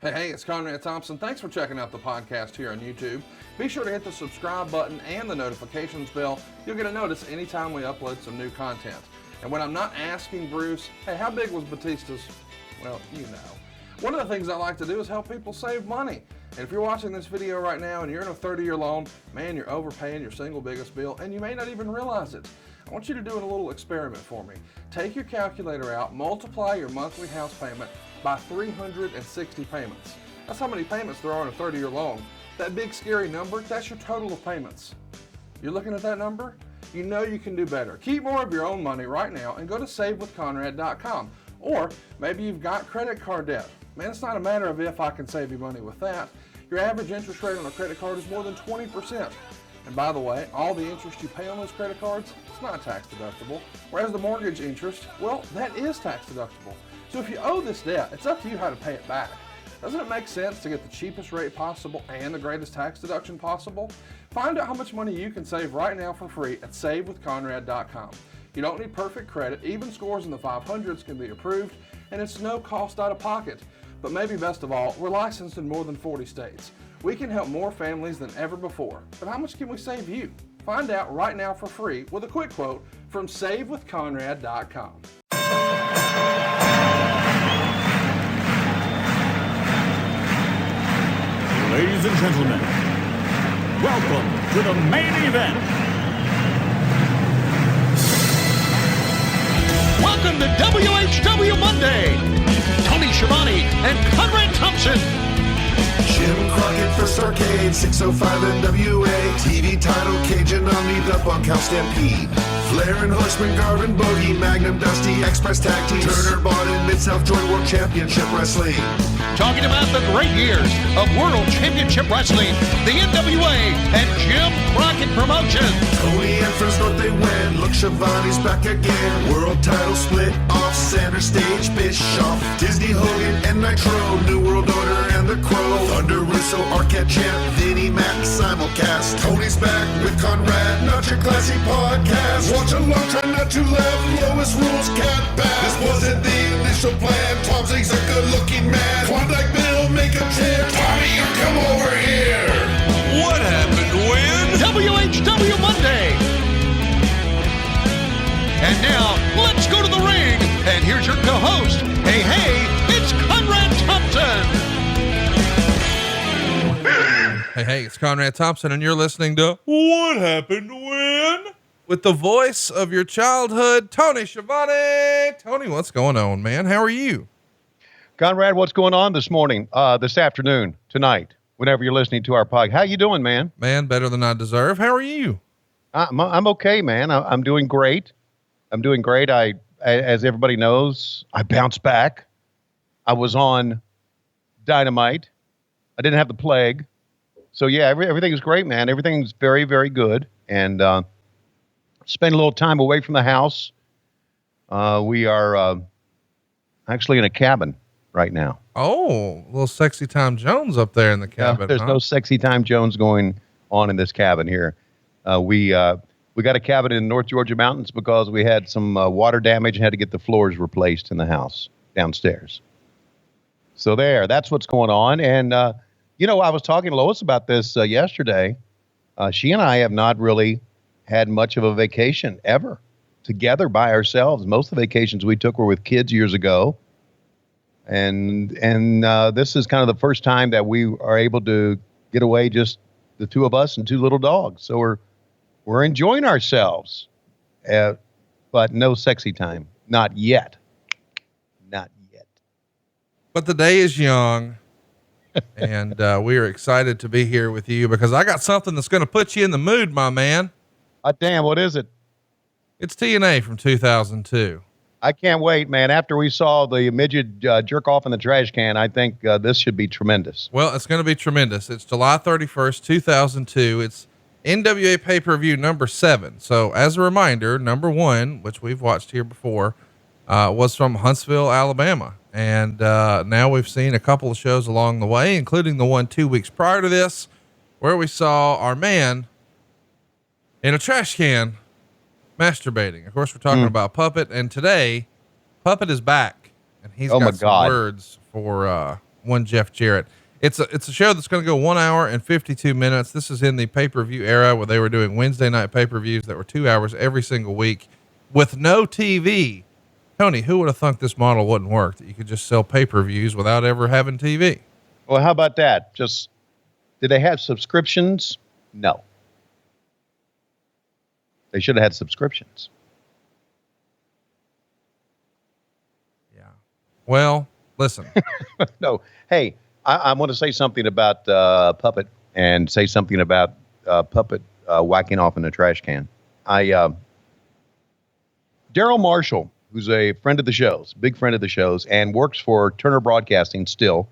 Hey, it's Conrad Thompson. Thanks for checking out the podcast here on YouTube. Be sure to hit the subscribe button and the notifications bell. You'll get a notice anytime we upload some new content. And when I'm not asking Bruce, hey, how big was Batista's? Well, you know. One of the things I like to do is help people save money. And if you're watching this video right now and you're in a 30-year loan, man, you're overpaying your single biggest bill and you may not even realize it. I want you to do a little experiment for me. Take your calculator out, multiply your monthly house payment by 360 payments. That's how many payments there are in a 30-year loan. That big scary number, that's your total of payments. You're looking at that number? You know you can do better. Keep more of your own money right now and go to savewithconrad.com. Or maybe you've got credit card debt. Man, it's not a matter of if I can save you money with that. Your average interest rate on a credit card is more than 20%. And by the way, all the interest you pay on those credit cards, it's not tax deductible. Whereas the mortgage interest, well, that is tax deductible. So if you owe this debt, it's up to you how to pay it back. Doesn't it make sense to get the cheapest rate possible and the greatest tax deduction possible? Find out how much money you can save right now for free at savewithconrad.com. You don't need perfect credit. Even scores in the 500s can be approved, and it's no cost out of pocket. But maybe best of all, we're licensed in more than 40 states. We can help more families than ever before. But how much can we save you? Find out right now for free with a quick quote from savewithconrad.com. Ladies and gentlemen, welcome to the main event. Welcome to WHW Monday. Tony Schiavone and Conrad Thompson. Jim Crockett First Arcade, 605 NWA. TV title, Cajun Omni, the Bunkhouse Stampede. Flair and Horseman, Garvin, Bogey, Magnum, Dusty, Express Tag Team. Turner, Bodden, Mid-South Joint World Championship Wrestling. Talking about the great years of World Championship Wrestling, the NWA, and Jim Crockett Promotions. Tony and Friends North, they win. Look, Schiavone's back again. World title split off, center stage, Bischoff. Disney, Hogan, and Nitro. New World Order and The Crow. Thunder, Russo, Arquette Champ, Vinnie Mac, simulcast. Tony's back with Conrad, not your classy podcast. Watch along, try not to laugh. Lowest rules, cat back. This wasn't the initial plan. Thompson's a good-looking man. Klondike Bill, make a tip. Tommy, you come over here. What happened when? WHW Monday. And now, let's go to the ring. And here's your co-host. Hey, it's Conrad Thompson. Hey, it's Conrad Thompson, and you're listening to What Happened When? With the voice of your childhood, Tony Schiavone. Tony, what's going on, man? How are you? Conrad, what's going on this morning, this afternoon, tonight, whenever you're listening to our podcast? How you doing, man? Man, better than I deserve. How are you? I'm okay, man. I'm doing great. I'm doing great. As everybody knows, I bounced back. I was on Dynamite. I didn't have the plague. So yeah, everything is great, man. Everything's very, very good. And spend a little time away from the house. We are actually in a cabin right now. Oh, little Sexy Time Jones up there in the cabin. There's no Sexy Time Jones going on in this cabin here. We got a cabin in North Georgia mountains because we had some water damage and had to get the floors replaced in the house downstairs. So that's what's going on. And, I was talking to Lois about this yesterday. She and I have not really had much of a vacation ever together by ourselves. Most of the vacations we took were with kids years ago. And this is kind of the first time that we are able to get away, just the two of us and two little dogs. So we're enjoying ourselves, but no sexy time. Not yet. Not yet. But the day is young. And we are excited to be here with you because I got something that's going to put you in the mood, my man. Damn, what is it? It's TNA from 2002. I can't wait, man. After we saw the midget jerk off in the trash can, I think this should be tremendous. Well, it's going to be tremendous. It's July 31st, 2002. It's NWA pay-per-view number 7. So as a reminder, number 1, which we've watched here before, was from Huntsville, Alabama. And now we've seen a couple of shows along the way, including the one 2 weeks prior to this, where we saw our man in a trash can masturbating. Of course, we're talking about Puppet, and today Puppet is back, and he's got some words for one Jeff Jarrett. It's a show that's going to go 1 hour and 52 minutes. This is in the pay-per-view era where they were doing Wednesday night pay-per-views that were 2 hours every single week with no TV. Tony, who would have thought this model wouldn't work? That you could just sell pay-per-views without ever having TV. Well, how about that? Just, did they have subscriptions? No. They should have had subscriptions. Yeah. Well, listen. No. Hey, I want to say something about Puppet and say something about Puppet whacking off in a trash can. Daryl Marshall, who's a friend of the shows, big friend of the shows, and works for Turner Broadcasting still,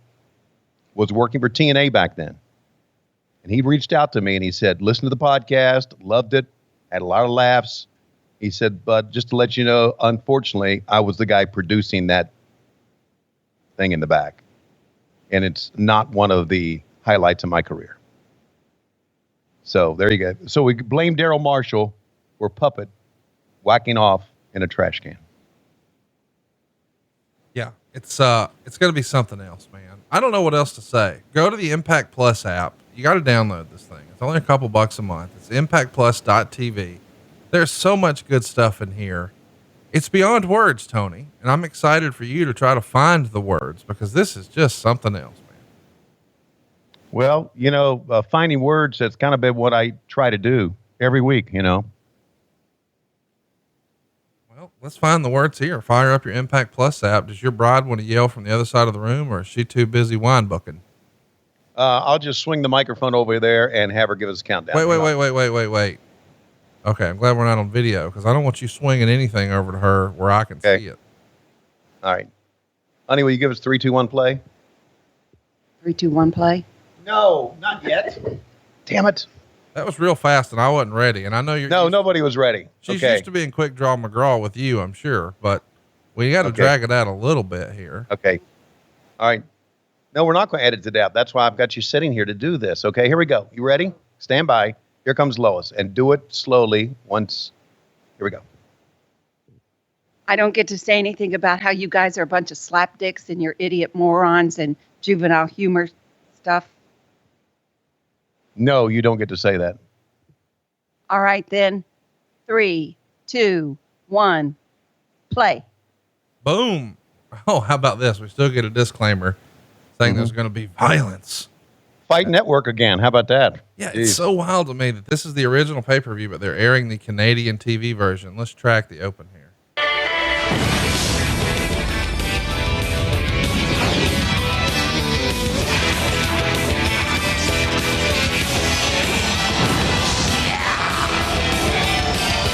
was working for TNA back then. And he reached out to me and he said, listen to the podcast, loved it, had a lot of laughs. He said, but just to let you know, unfortunately, I was the guy producing that thing in the back. And it's not one of the highlights of my career. So there you go. So we blame Daryl Marshall for Puppet whacking off in a trash can. Yeah, it's going to be something else, man. I don't know what else to say. Go to the Impact Plus app. You got to download this thing. It's only a couple bucks a month. It's impactplus.tv. There's so much good stuff in here. It's beyond words, Tony. And I'm excited for you to try to find the words because this is just something else, man. Well, finding words, that's kind of been what I try to do every week, Well, let's find the words here. Fire up your Impact Plus app. Does your bride want to yell from the other side of the room or is she too busy wine booking? I'll just swing the microphone over there and have her give us a countdown. Wait. Okay. I'm glad we're not on video because I don't want you swinging anything over to her where I can see it. All right. Honey, will you give us 3, 2, 1 play? 3, 2, 1 play. No, not yet. Damn it. That was real fast and I wasn't ready. And I know you're. No, nobody was ready. She's used to being quick draw McGraw with you, I'm sure, but we got to drag it out a little bit here. Okay. All right. No, we're not going to edit it out. That's why I've got you sitting here to do this. Okay, here we go. You ready? Stand by. Here comes Lois, and do it slowly once. Here we go. I don't get to say anything about how you guys are a bunch of slapdicks and you're idiot morons and juvenile humor stuff. No, you don't get to say that. All right, then. 3, 2, 1, play. Boom. Oh, how about this? We still get a disclaimer saying there's going to be violence. Fight Network again. How about that? Yeah. Jeez. It's so wild to me that this is the original pay-per-view, but they're airing the Canadian TV version. Let's track the open here.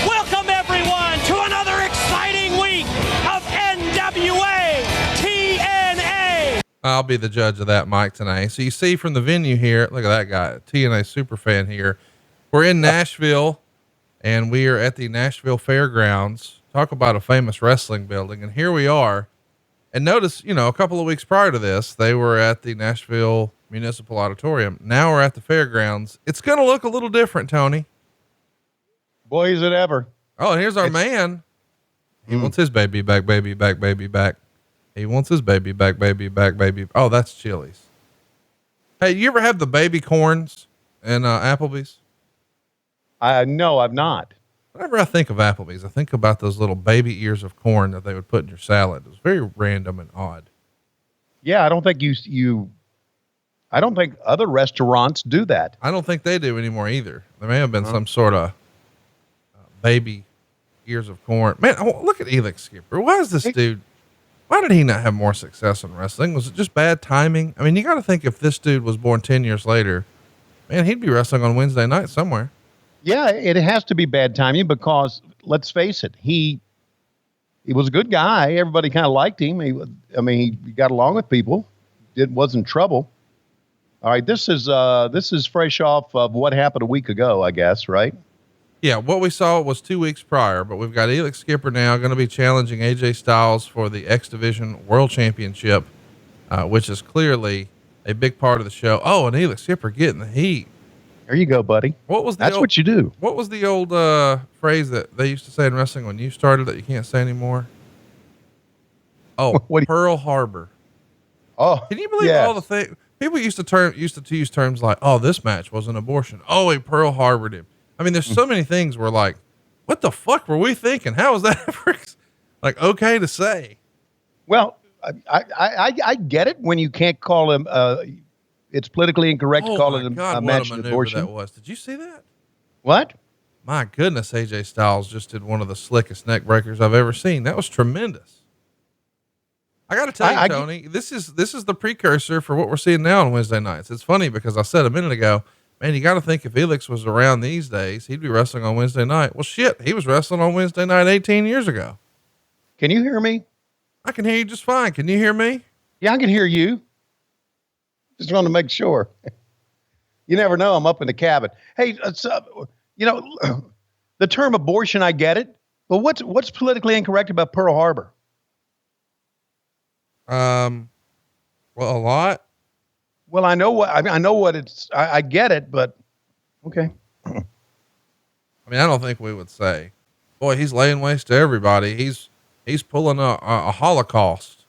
Welcome everyone to another exciting week of NWA TNA. I'll be the judge of that, Mike, tonight. So you see from the venue here, look at that guy, TNA super fan here. We're in Nashville and we are at the Nashville Fairgrounds. Talk about a famous wrestling building. And here we are. And notice, a couple of weeks prior to this, they were at the Nashville Municipal Auditorium. Now we're at the fairgrounds. It's going to look a little different, Tony. Boy, is it ever. Oh, and here's our man. He wants his baby back, baby back, baby back. He wants his baby back, baby back, baby. Oh, that's Chili's. Hey, you ever have the baby corns in Applebee's? No, I've not. Whenever I think of Applebee's, I think about those little baby ears of corn that they would put in your salad. It was very random and odd. Yeah, I don't think I don't think other restaurants do that. I don't think they do anymore either. There may have been some sort of baby ears of corn. Man, look at Elix Skipper. Why is this dude? Why did he not have more success in wrestling? Was it just bad timing? I mean, you got to think if this dude was born 10 years later, man, he'd be wrestling on Wednesday night somewhere. Yeah, it has to be bad timing because let's face it, he was a good guy. Everybody kind of liked him. He got along with people. It wasn't trouble. All right, this is fresh off of what happened a week ago, I guess, right? Yeah, what we saw was 2 weeks prior, but we've got Elix Skipper now going to be challenging AJ Styles for the X Division World Championship, which is clearly a big part of the show. Oh, and Elix Skipper getting the heat. There you go, buddy. That's what you do. What was the old phrase that they used to say in wrestling when you started that you can't say anymore? Oh, Pearl Harbor. Oh, Can you believe yes. all the things people used to use terms like, oh, this match was an abortion. Oh, he Pearl Harbored him. I mean, there's so many things where like, what the fuck were we thinking? How was that ever like okay to say? Well, I get it when you can't call him. It's politically incorrect to call it a match what a of maneuver abortion. that was. Did you see that? What? My goodness, AJ Styles just did one of the slickest neck breakers I've ever seen. That was tremendous. I got to tell you, Tony, this is the precursor for what we're seeing now on Wednesday nights. It's funny because I said a minute ago, man, you got to think if Elix was around these days, he'd be wrestling on Wednesday night. Well, shit, he was wrestling on Wednesday night 18 years ago. Can you hear me? I can hear you just fine. Can you hear me? Yeah, I can hear you. Just want to make sure. You never know. I'm up in the cabin. Hey, the term abortion, I get it, but what's politically incorrect about Pearl Harbor? Well, a lot. Well, I know what it's, I get it, but okay. I mean, I don't think we would say, boy, he's laying waste to everybody. He's pulling a Holocaust.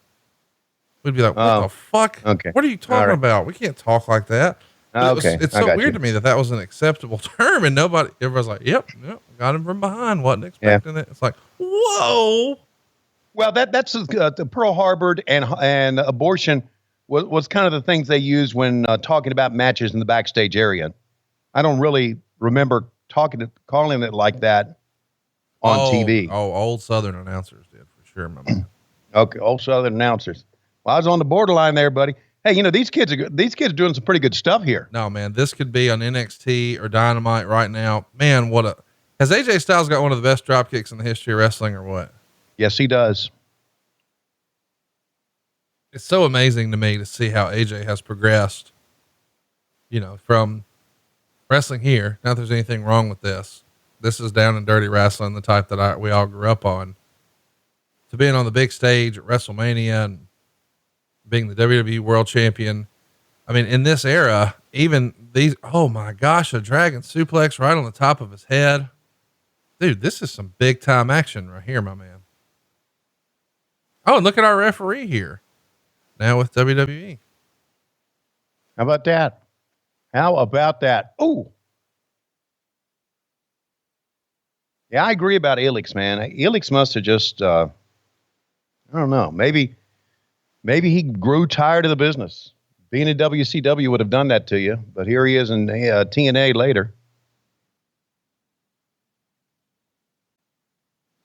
We'd be like, what the fuck? Okay. What are you talking about? We can't talk like that. Okay. It's so weird to me that was an acceptable term and everybody's like, yep, got him from behind. Wasn't expecting it. It's like, whoa. Well, that's the Pearl Harbor and abortion was kind of the things they used when talking about matches in the backstage area. I don't really remember calling it like that on TV. Oh, old Southern announcers did for sure, my man. Okay, old Southern announcers. Well, I was on the borderline there, buddy. Hey, these kids are doing some pretty good stuff here. No, man, this could be on NXT or Dynamite right now. Man, has AJ Styles got one of the best drop kicks in the history of wrestling or what? Yes, he does. It's so amazing to me to see how AJ has progressed, from wrestling here. Not that there's anything wrong with this. This is down and dirty wrestling, the type that we all grew up on, to being on the big stage at WrestleMania and being the WWE world champion. I mean, in this era, even these, oh my gosh, a dragon suplex right on the top of his head. Dude, this is some big time action right here, my man. Oh, and look at our referee here now with WWE. How about that? Oh, yeah, I agree about Elix, man. Elix must have just, I don't know, maybe he grew tired of the business. Being in WCW would have done that to you, but here he is in TNA later.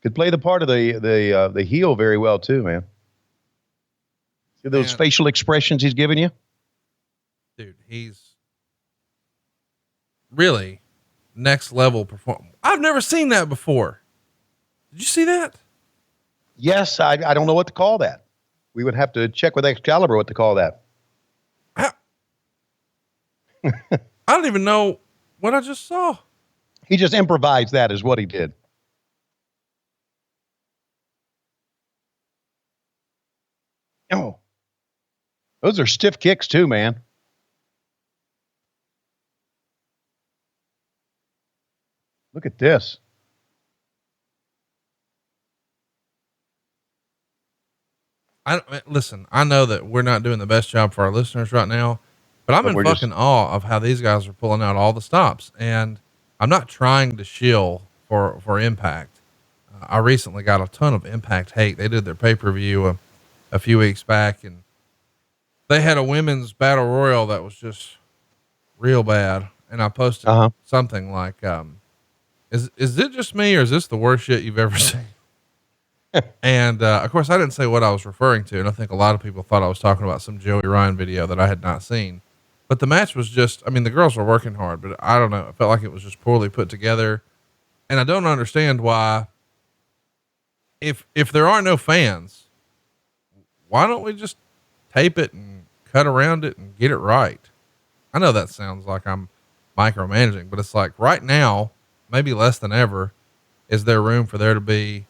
Could play the part of the heel very well too, man. See those facial expressions he's giving you? Dude, he's really next level perform. I've never seen that before. Did you see that? Yes. I don't know what to call that. We would have to check with Excalibur what to call that. I don't even know what I just saw. He just improvised that is what he did. Oh, those are stiff kicks too, man. Look at this. Listen, I know that we're not doing the best job for our listeners right now, but I'm in fucking awe of how these guys are pulling out all the stops. And I'm not trying to shill for Impact. I recently got a ton of Impact hate. They did their pay-per-view a few weeks back, and they had a women's battle royal that was just real bad. And I posted something like, is it just me, or is this the worst shit you've ever seen? And, of course I didn't say what I was referring to. And I think a lot of people thought I was talking about some Joey Ryan video that I had not seen, but the match was just, I mean, the girls were working hard, but I don't know. It felt like it was just poorly put together. And I don't understand why, if there are no fans, why don't we just tape it and cut around it and get it right? I know that sounds like I'm micromanaging, but it's like right now, maybe less than ever, is there room for there to be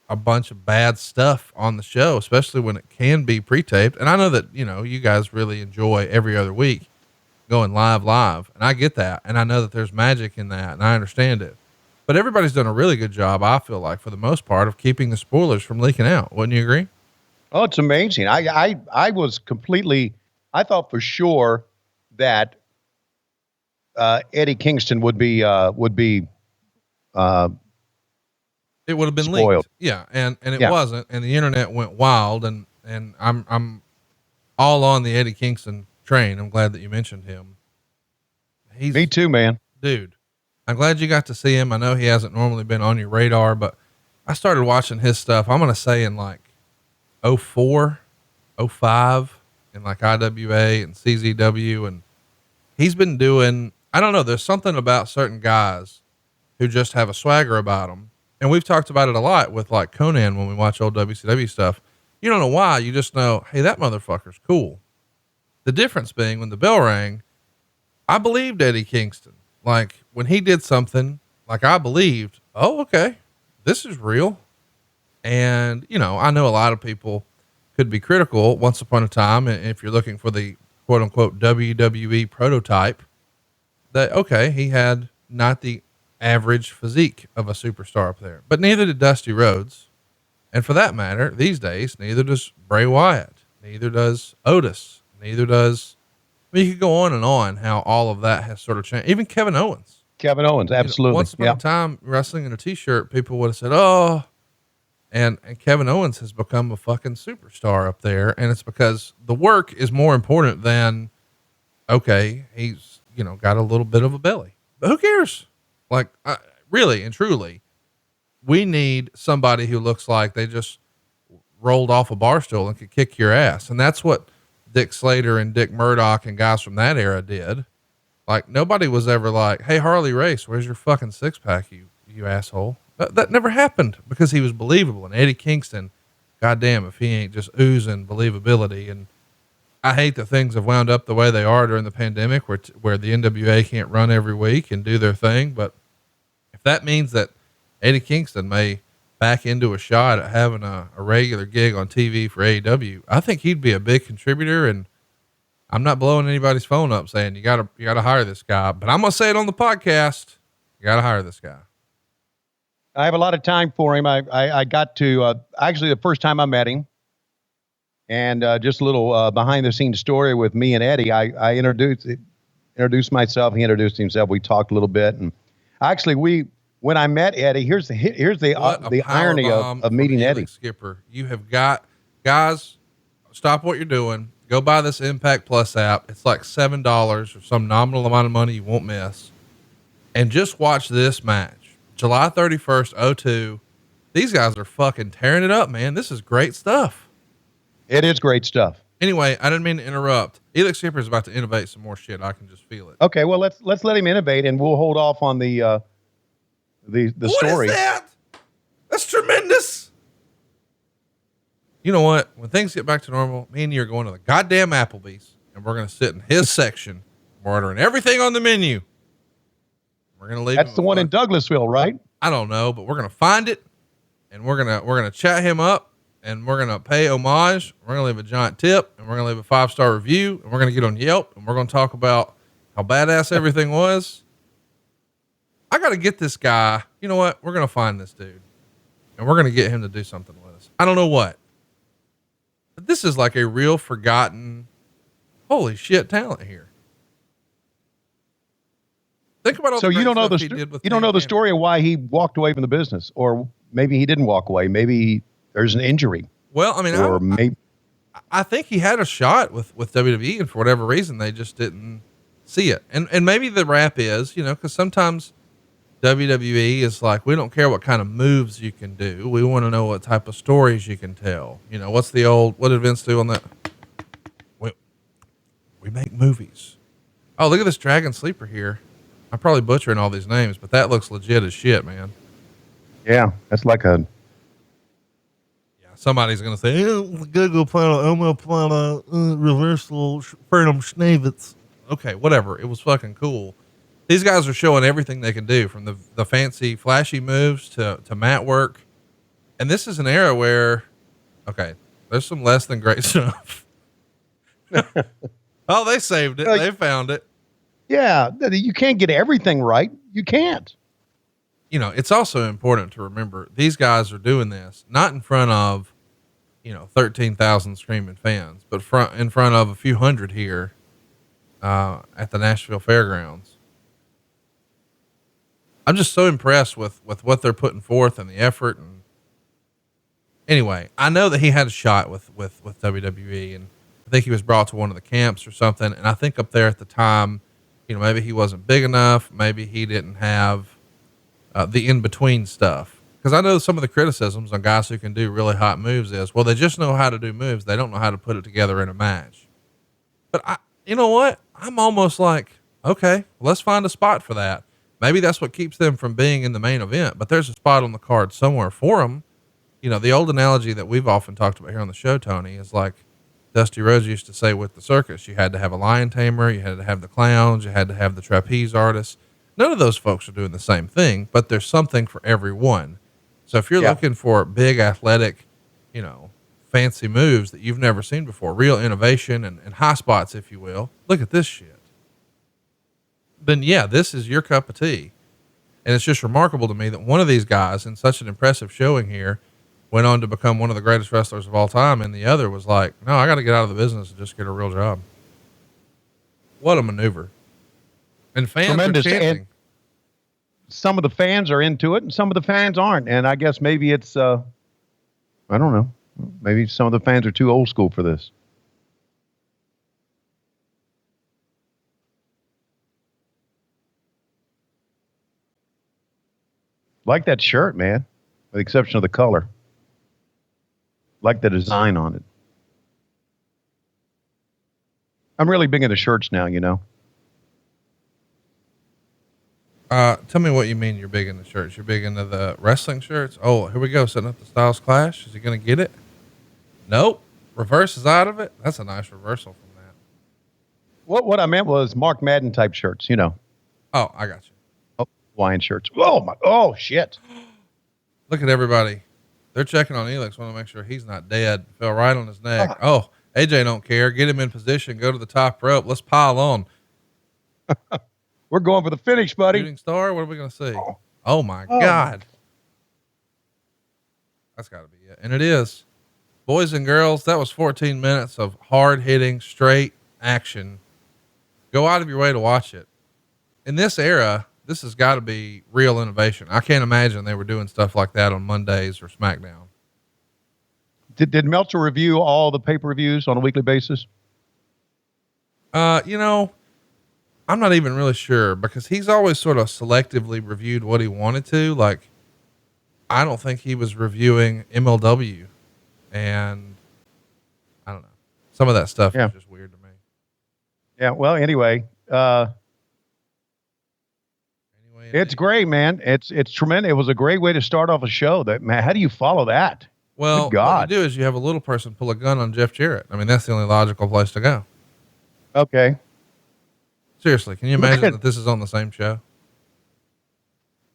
a bunch of bad stuff on the show, especially when it can be pre-taped. And I know that, you guys really enjoy every other week going live. And I get that. And I know that there's magic in that, and I understand it, but everybody's done a really good job, I feel like, for the most part, of keeping the spoilers from leaking out. Wouldn't you agree? Oh, it's amazing. I was completely, I thought for sure that Eddie Kingston would be It would have been spoiled. leaked. Yeah. And it Yeah. wasn't, and the internet went wild, and I'm all on the Eddie Kingston train. I'm glad that you mentioned him. Me too, man. Dude, I'm glad you got to see him. I know he hasn't normally been on your radar, but I started watching his stuff. I'm going to say in like 04, 05 in like IWA and CZW. And he's been doing, I don't know, there's something about certain guys who just have a swagger about them. And we've talked about it a lot with like Conan when we watch old WCW stuff. You don't know why, you just know, hey, that motherfucker's cool. The difference being when the bell rang, I believed Eddie Kingston. Like when he did something, like I believed, oh, okay, this is real. And, you know, I know a lot of people could be critical once upon a time. And if you're looking for the quote unquote WWE prototype, that, okay, he had not the average physique of a superstar up there, but neither did Dusty Rhodes. And for that matter, these days, neither does Bray Wyatt, neither does Otis, neither does, I mean, you could go on and on how all of that has sort of changed. Even Kevin Owens. Absolutely. You know, once upon a time, wrestling in a t-shirt, people would have said, oh, and Kevin Owens has become a fucking superstar up there. And it's because the work is more important than, okay, he's, you know, got a little bit of a belly, but who cares? Like, really and truly, we need somebody who looks like they just rolled off a bar stool and could kick your ass. And that's what Dick Slater and Dick Murdoch and guys from that era did. Like nobody was ever like, hey, Harley Race, where's your fucking six pack? You asshole. That never happened because he was believable. And Eddie Kingston, goddamn, if he ain't just oozing believability. And I hate that things have wound up the way they are during the pandemic where the NWA can't run every week and do their thing. But if that means that Eddie Kingston may back into a shot at having a regular gig on TV for AEW, I think he'd be a big contributor. And I'm not blowing anybody's phone up saying you gotta hire this guy, but I'm going to say it on the podcast. You got to hire this guy. I have a lot of time for him. I got to, actually the first time I met him, and just a little behind the scenes story with me and Eddie. I introduced myself. He introduced himself. We talked a little bit, and actually when I met Eddie, here's the irony of meeting Eddie. Elix Skipper, you have got, guys, stop what you're doing. Go buy this Impact Plus app. It's like $7 or some nominal amount of money you won't miss. And just watch this match. July 31st, 02. These guys are fucking tearing it up, man. This is great stuff. It is great stuff. Anyway, I didn't mean to interrupt. Elix Skipper is about to innovate some more shit. I can just feel it. Okay, well let's let him innovate, and we'll hold off on the story. What is that? That's tremendous. You know what? When things get back to normal, me and you are going to the goddamn Applebee's, and we're going to sit in his section, ordering everything on the menu. We're going to leave. That's the one in Douglasville, right? I don't know, but we're going to find it, and we're going to chat him up, and we're going to pay homage. We're going to leave a giant tip, and we're going to leave a 5-star review, and we're going to get on Yelp, and we're going to talk about how badass everything was. I got to get this guy. You know what? We're going to find this dude, and we're going to get him to do something with us. I don't know what, but this is like a real forgotten, holy shit talent here. Think about all so the you don't know the Stan story of why he walked away from the business, or maybe he didn't walk away. Maybe there's an injury. Well, I mean, maybe I think he had a shot with WWE, and for whatever reason, they just didn't see it. And maybe the rap is, you know, cause sometimes WWE is like, we don't care what kind of moves you can do. We want to know what type of stories you can tell. You know, what did Vince do on that? We make movies. Oh, look at this Dragon Sleeper here. I'm probably butchering all these names, but that looks legit as shit, man. Yeah. That's like yeah, somebody's going to say, Google reversal Fernum Schnavitz. Okay, whatever. It was fucking cool. These guys are showing everything they can do, from the fancy flashy moves to mat work. And this is an era where, okay, there's some less than great stuff. Oh, they saved it. They found it. Yeah. You can't get everything right. You can't. You know, it's also important to remember these guys are doing this not in front of 13,000 screaming fans, but in front of a few hundred here, at the Nashville Fairgrounds. I'm just so impressed with what they're putting forth and the effort. And anyway, I know that he had a shot with WWE, and I think he was brought to one of the camps or something. And I think up there at the time, maybe he wasn't big enough. Maybe he didn't have, the in-between stuff. Cause I know some of the criticisms on guys who can do really hot moves is, well, they just know how to do moves. They don't know how to put it together in a match. But you know what? I'm almost like, okay, let's find a spot for that. Maybe that's what keeps them from being in the main event, but there's a spot on the card somewhere for them. The old analogy that we've often talked about here on the show, Tony, is like Dusty Rhodes used to say with the circus, you had to have a lion tamer, you had to have the clowns, you had to have the trapeze artists. None of those folks are doing the same thing, but there's something for everyone. So if you're looking for big athletic, fancy moves that you've never seen before, real innovation and high spots, if you will, look at this shit. Then this is your cup of tea. And it's just remarkable to me that one of these guys in such an impressive showing here went on to become one of the greatest wrestlers of all time. And the other was like, no, I got to get out of the business and just get a real job. What a maneuver. And fans Tremendous. are chanting. And some of the fans are into it and some of the fans aren't. And I guess maybe it's, I don't know. Maybe some of the fans are too old school for this. Like that shirt, man, with the exception of the color. Like the design on it. I'm really big into shirts now, Tell me what you mean you're big into shirts. You're big into the wrestling shirts? Oh, here we go. Setting up the Styles Clash. Is he going to get it? Nope. Reverse is out of it. That's a nice reversal from that. What I meant was Mark Madden type shirts, Oh, I got you. Oh, Hawaiian shirts. Oh, shit. Look at everybody. They're checking on Elix. Want to make sure he's not dead. Fell right on his neck. Oh, AJ don't care. Get him in position. Go to the top rope. Let's pile on. We're going for the finish, buddy. Shooting star. What are we going to see? Oh my God. That's gotta be it. And it is. Boys and girls, that was 14 minutes of hard hitting, straight action. Go out of your way to watch it. In this era, this has got to be real innovation. I can't imagine they were doing stuff like that on Mondays or SmackDown. Did Meltzer review all the pay-per-views on a weekly basis? I'm not even really sure because he's always sort of selectively reviewed what he wanted to. Like, I don't think he was reviewing MLW, and I don't know. Some of that stuff is just weird to me. Yeah. Well, anyway, it's great, man. It's tremendous. It was a great way to start off a show. How do you follow that? Well, what you do is you have a little person pull a gun on Jeff Jarrett. I mean, that's the only logical place to go. Okay. Seriously, can you imagine that this is on the same show?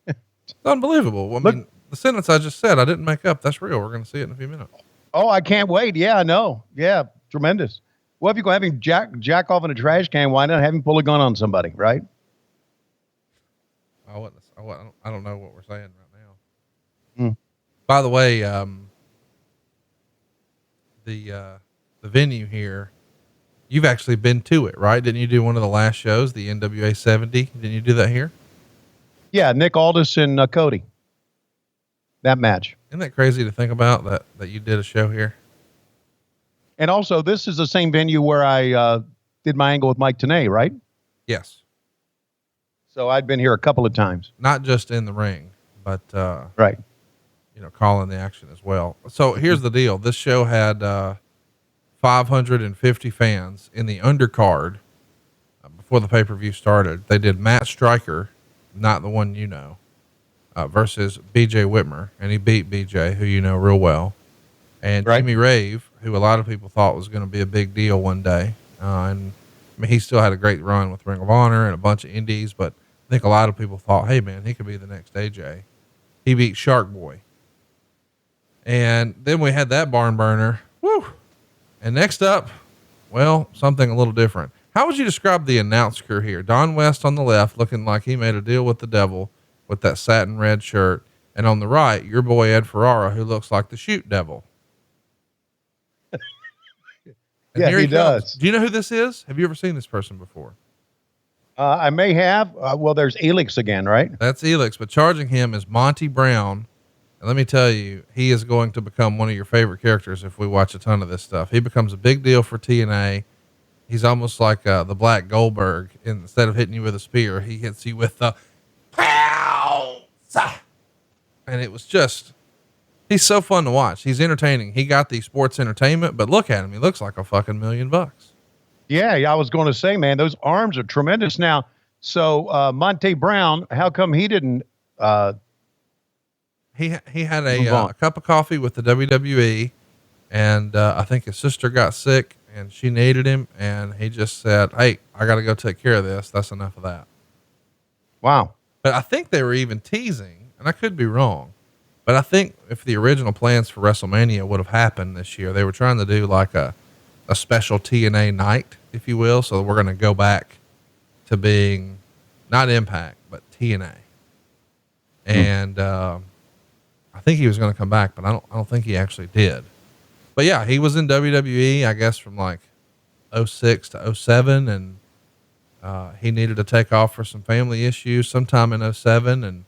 It's unbelievable. I mean, the sentence I just said, I didn't make up. That's real. We're going to see it in a few minutes. Oh, I can't wait. Yeah, I know. Yeah, tremendous. Well, if you're going to have him jack off in a trash can, why not have him pull a gun on somebody, right? I don't know what we're saying right now. By the way, the venue here, you've actually been to it, right? Didn't you do one of the last shows, the NWA 70? Didn't you do that here? Yeah, Nick Aldis and Cody. That match. Isn't that crazy to think about that you did a show here? And also, this is the same venue where I did my angle with Mike Tenay, right? Yes. So I'd been here a couple of times. Not just in the ring, but right. Calling the action as well. So here's the deal. This show had 550 fans in the undercard before the pay-per-view started. They did Matt Stryker, not the one versus BJ Whitmer, and he beat BJ, who you know real well, and Jimmy Rave, who a lot of people thought was going to be a big deal one day. And I mean, he still had a great run with Ring of Honor and a bunch of indies, but I think a lot of people thought, hey man, he could be the next AJ. He beat Shark Boy. And then we had that barn burner. Woo. And next up, well, something a little different. How would you describe the announce crew here? Don West on the left, looking like he made a deal with the devil with that satin red shirt. And on the right, your boy, Ed Ferrara, who looks like the shoot devil. And Yeah, here he comes. does. Do you know who this is? Have you ever seen this person before? I may have. Well, there's Elix again, right? That's Elix, but charging him is Monty Brown. And let me tell you, he is going to become one of your favorite characters if we watch a ton of this stuff. He becomes a big deal for TNA. He's almost like the Black Goldberg. Instead of hitting you with a spear, he hits you with the pounds. And it was just, he's so fun to watch. He's entertaining. He got the sports entertainment, but look at him. He looks like a fucking $1 million. Yeah, I was going to say, man, those arms are tremendous. Now, so Monte Brown, how come he didn't? He had a cup of coffee with the WWE, and I think his sister got sick, and she needed him, and he just said, "Hey, I got to go take care of this. That's enough of that." Wow. But I think they were even teasing, and I could be wrong, but I think if the original plans for WrestleMania would have happened this year, they were trying to do like a special TNA night, if you will. So we're going to go back to being not Impact, but TNA. And, I think he was going to come back, but I don't think he actually did. But yeah, he was in WWE, I guess from like 06 to 07. And, he needed to take off for some family issues sometime in 07. And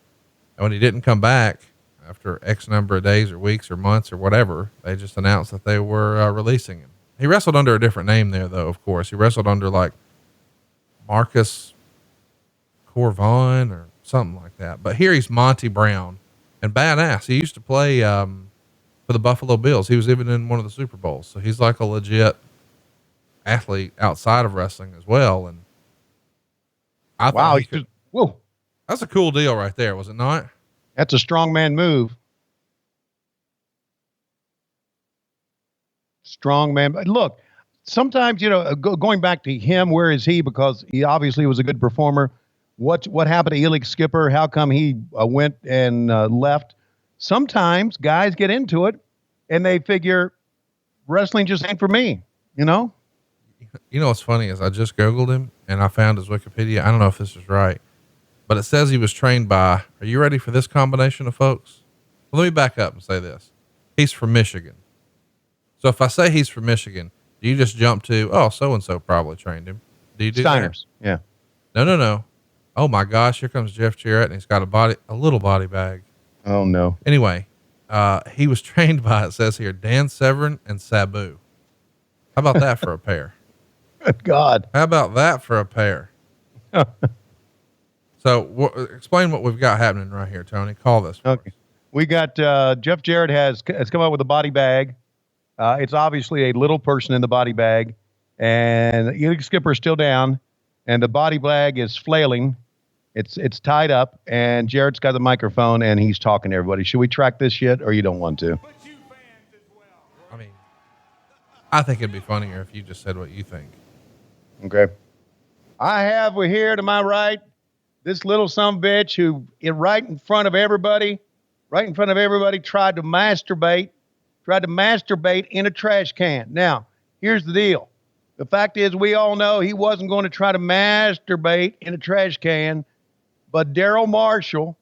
when he didn't come back after X number of days or weeks or months or whatever, they just announced that they were, releasing him. He wrestled under a different name there, though. Of course, he wrestled under like Marcus Corvon or something like that. But here he's Monty Brown, and badass. He used to play for the Buffalo Bills. He was even in one of the Super Bowls, so he's like a legit athlete outside of wrestling as well. And I thought whoa, that's a cool deal right there, was it not? that's a strongman move. Strong man. But look, sometimes, going back to him, where is he? Because he obviously was a good performer. What happened to Elix Skipper? How come he went and left? Sometimes guys get into it and they figure wrestling just ain't for me, You know, what's funny is I just Googled him and I found his Wikipedia. I don't know if this is right, but it says he was trained by, are you ready for this combination of folks? Well, let me back up and say this. He's from Michigan. So if I say he's from Michigan, do you just jump to, oh, so-and-so probably trained him? Do you do Steiners. that? Yeah. No. Oh my gosh. Here comes Jeff Jarrett and he's got a little body bag. Oh no. Anyway, he was trained by, it says here, Dan Severn and Sabu. How about that for a pair? Good God. How about that for a pair? So explain what we've got happening right here, Tony. Call this. Okay. We got, Jeff Jarrett has come up with a body bag. It's obviously a little person in the body bag, and Elix Skipper is still down, and the body bag is flailing. It's tied up, and Jarrett's got the microphone, and he's talking to everybody. Should we track this shit, or you don't want to? I mean, I think it'd be funnier if you just said what you think. Okay. We're here to my right, this little sumbitch who, right in front of everybody, tried to masturbate in a trash can. Now, here's the deal. The fact is, we all know he wasn't going to try to masturbate in a trash can, but Daryl Marshall,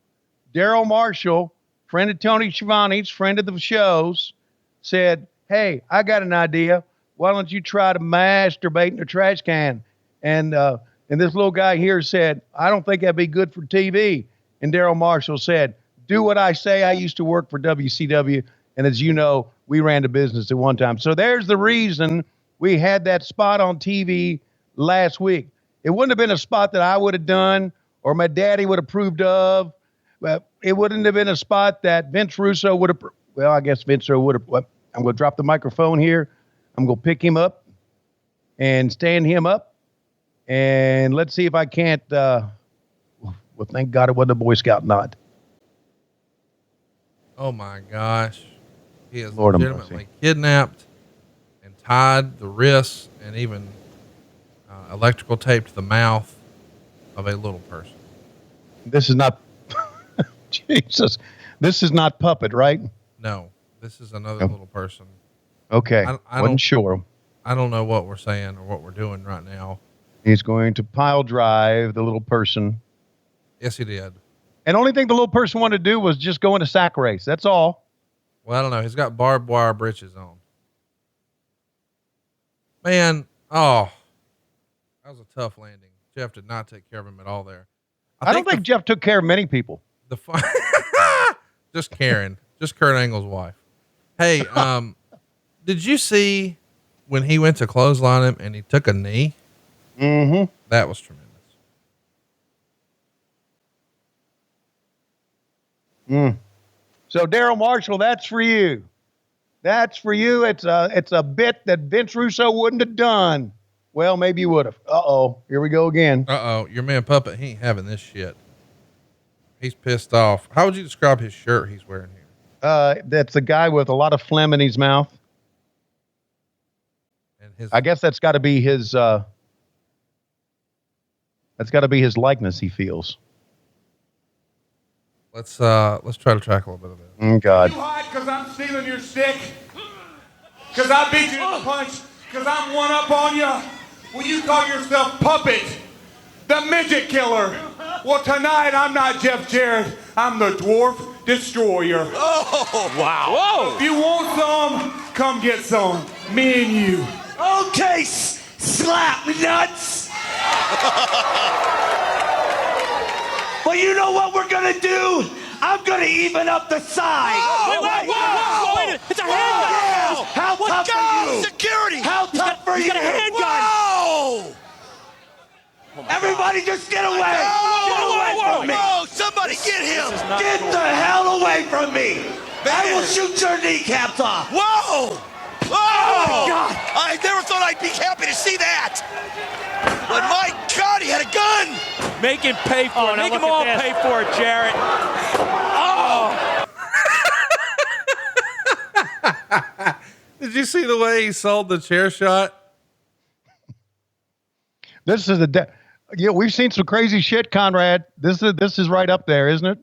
friend of Tony Schiavone's, friend of the shows, said, hey, I got an idea. Why don't you try to masturbate in a trash can? And this little guy here said, I don't think that'd be good for TV. And Daryl Marshall said, do what I say. I used to work for WCW. And as you know, we ran the business at one time. So there's the reason we had that spot on TV last week. It wouldn't have been a spot that I would have done or my daddy would have approved of. But it wouldn't have been a spot that Vince Russo would have. Well, I guess Vince would have. I'm going to drop the microphone here. I'm going to pick him up and stand him up. And let's see if I can't. Well, thank God it wasn't a Boy Scout knot. Oh my gosh. He is Lord legitimately kidnapped and tied the wrists and even electrical tape to the mouth of a little person. This is not, Jesus, this is not Puppet, right? No, this is another little person. Okay. I wasn't sure. I don't know what we're saying or what we're doing right now. He's going to pile drive the little person. Yes, he did. And the only thing the little person wanted to do was just go in a sack race. That's all. Well, I don't know. He's got barbed wire britches on. Man, oh, that was a tough landing. Jeff did not take care of him at all there. I don't think Jeff took care of many people. Just Karen, just Kurt Angle's wife. Hey, did you see when he went to clothesline him and he took a knee? Mm-hmm. That was tremendous. So Daryl Marshall, that's for you. That's for you. It's a bit that Vince Russo wouldn't have done. Well, maybe you would have. Uh-oh. Here we go again. Your man Puppet, he ain't having this shit. He's pissed off. How would you describe his shirt he's wearing here? That's a guy with a lot of phlegm in his mouth. And I guess that's got to be his. That's got to be his likeness he feels. Let's try to track a little bit of this. Oh God. You hide because I'm stealing your stick? Because I beat you to the punch? Because I'm one up on you? Will you call yourself Puppet, the midget killer? Well, tonight I'm not Jeff Jarrett. I'm the Dwarf Destroyer. Oh, wow. Whoa. If you want some, come get some. Me and you. Okay, slap nuts. Well, you know what we're gonna do? I'm gonna even up the size. Whoa. Wait a minute. It's a handgun. How tough are you? Security. How tough are you? He's got a handgun. Whoa. Everybody just get away. Get away from me. Whoa, somebody get him. Get the hell away from me. I will shoot your kneecaps off. Whoa. Oh, my God. I never thought I'd be happy to see that. But my God, he had a gun. Make him pay for it. Make them all pay for it, Jarrett. Oh. Did you see the way he sold the chair shot? This is we've seen some crazy shit, Conrad. This is right up there, isn't it?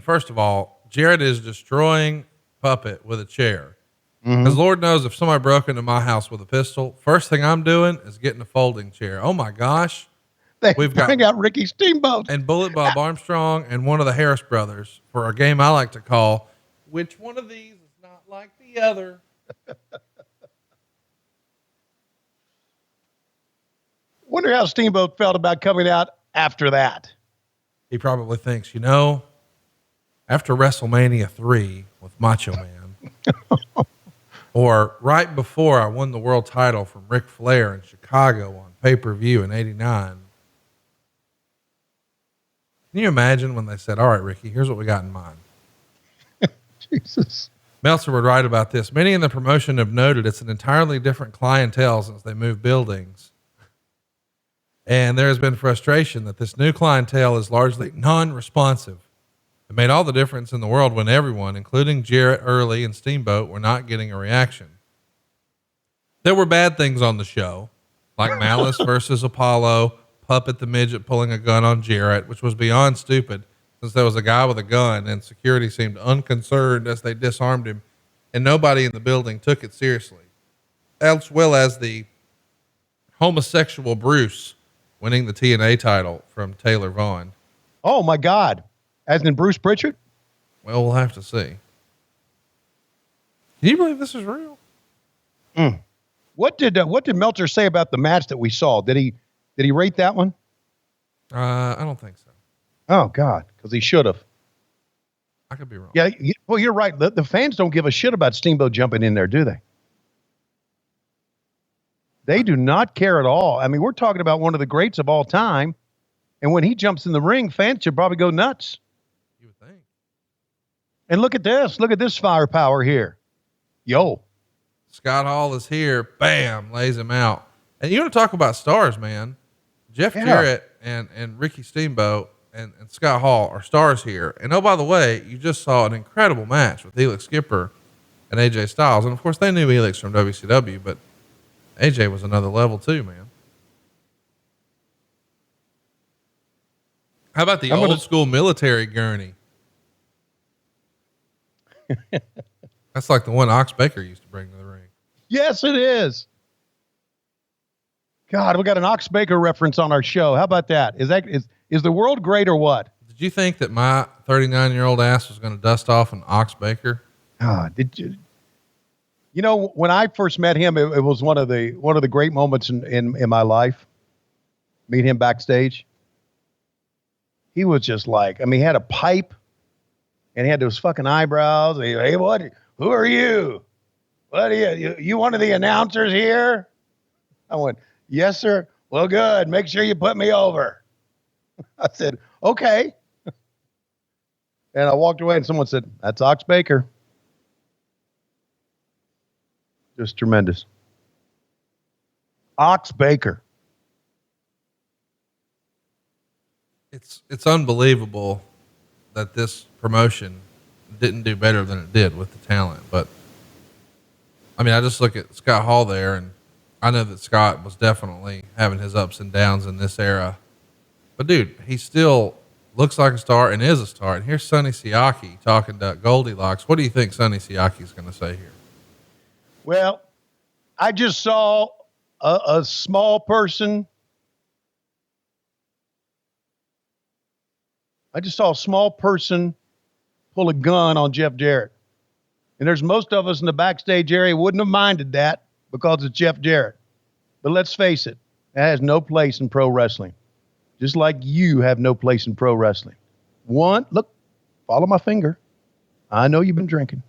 First of all, Jarrett is destroying Puppet with a chair. Because Lord knows if somebody broke into my house with a pistol, first thing I'm doing is getting a folding chair. Oh my gosh. We've got Ricky Steamboat and Bullet Bob Armstrong and one of the Harris brothers for a game I like to call, which one of these is not like the other? Wonder how Steamboat felt about coming out after that. He probably thinks, after WrestleMania 3 with Macho Man, or right before I won the world title from Ric Flair in Chicago on pay-per-view in '89. Can you imagine when they said, all right, Ricky, here's what we got in mind. Jesus. Meltzer would write about this. Many in the promotion have noted it's an entirely different clientele since they moved buildings. And there has been frustration that this new clientele is largely non-responsive. It made all the difference in the world when everyone, including Jarrett, Early, and Steamboat, were not getting a reaction. There were bad things on the show, like Malice versus Apollo, Puppet the Midget pulling a gun on Jarrett, which was beyond stupid since there was a guy with a gun and security seemed unconcerned as they disarmed him and nobody in the building took it seriously. As well as the homosexual Bruce winning the TNA title from Taylor Vaughn. Oh my God. As in Bruce Pritchard? Well, we'll have to see. Can you believe this is real? What did Meltzer say about the match that we saw? Did he rate that one? I don't think so. Oh God, because he should have. I could be wrong. Yeah, well, you're right. The fans don't give a shit about Steamboat jumping in there, do they? They do not care at all. I mean, we're talking about one of the greats of all time, and when he jumps in the ring, fans should probably go nuts. You would think. And look at this. Look at this firepower here. Yo. Scott Hall is here. Bam, lays him out. And you want to talk about stars, man. Jeff Jarrett and Ricky Steamboat and Scott Hall are stars here. And oh, by the way, you just saw an incredible match with Elix Skipper and AJ Styles. And of course they knew Elix from WCW, but AJ was another level too, man. How about the old school military gurney? That's like the one Ox Baker used to bring to the ring. Yes, it is. God, we got an Ox Baker reference on our show. How about that? Is the world great or what? Did you think that my 39-year-old ass was going to dust off an Ox Baker? Did you? You know, when I first met him, it was one of the great moments in my life. Meet him backstage. He was just like, I mean, he had a pipe, and he had those fucking eyebrows. Hey, what? Who are you? What are you one of the announcers here? I went, yes, sir. Well, good. Make sure you put me over. I said, okay. And I walked away, and someone said, that's Ox Baker. Just tremendous. Ox Baker. It's unbelievable that this promotion didn't do better than it did with the talent. But I mean, I just look at Scott Hall there, and I know that Scott was definitely having his ups and downs in this era. But dude, he still looks like a star and is a star. And here's Sonny Siaki talking to Goldilocks. What do you think Sonny Siaki is going to say here? Well, I just saw a small person. I just saw a small person pull a gun on Jeff Jarrett. And there's most of us in the backstage area wouldn't have minded that because it's Jeff Jarrett. But let's face it, that has no place in pro wrestling. Just like you have no place in pro wrestling. One, look, follow my finger. I know you've been drinking.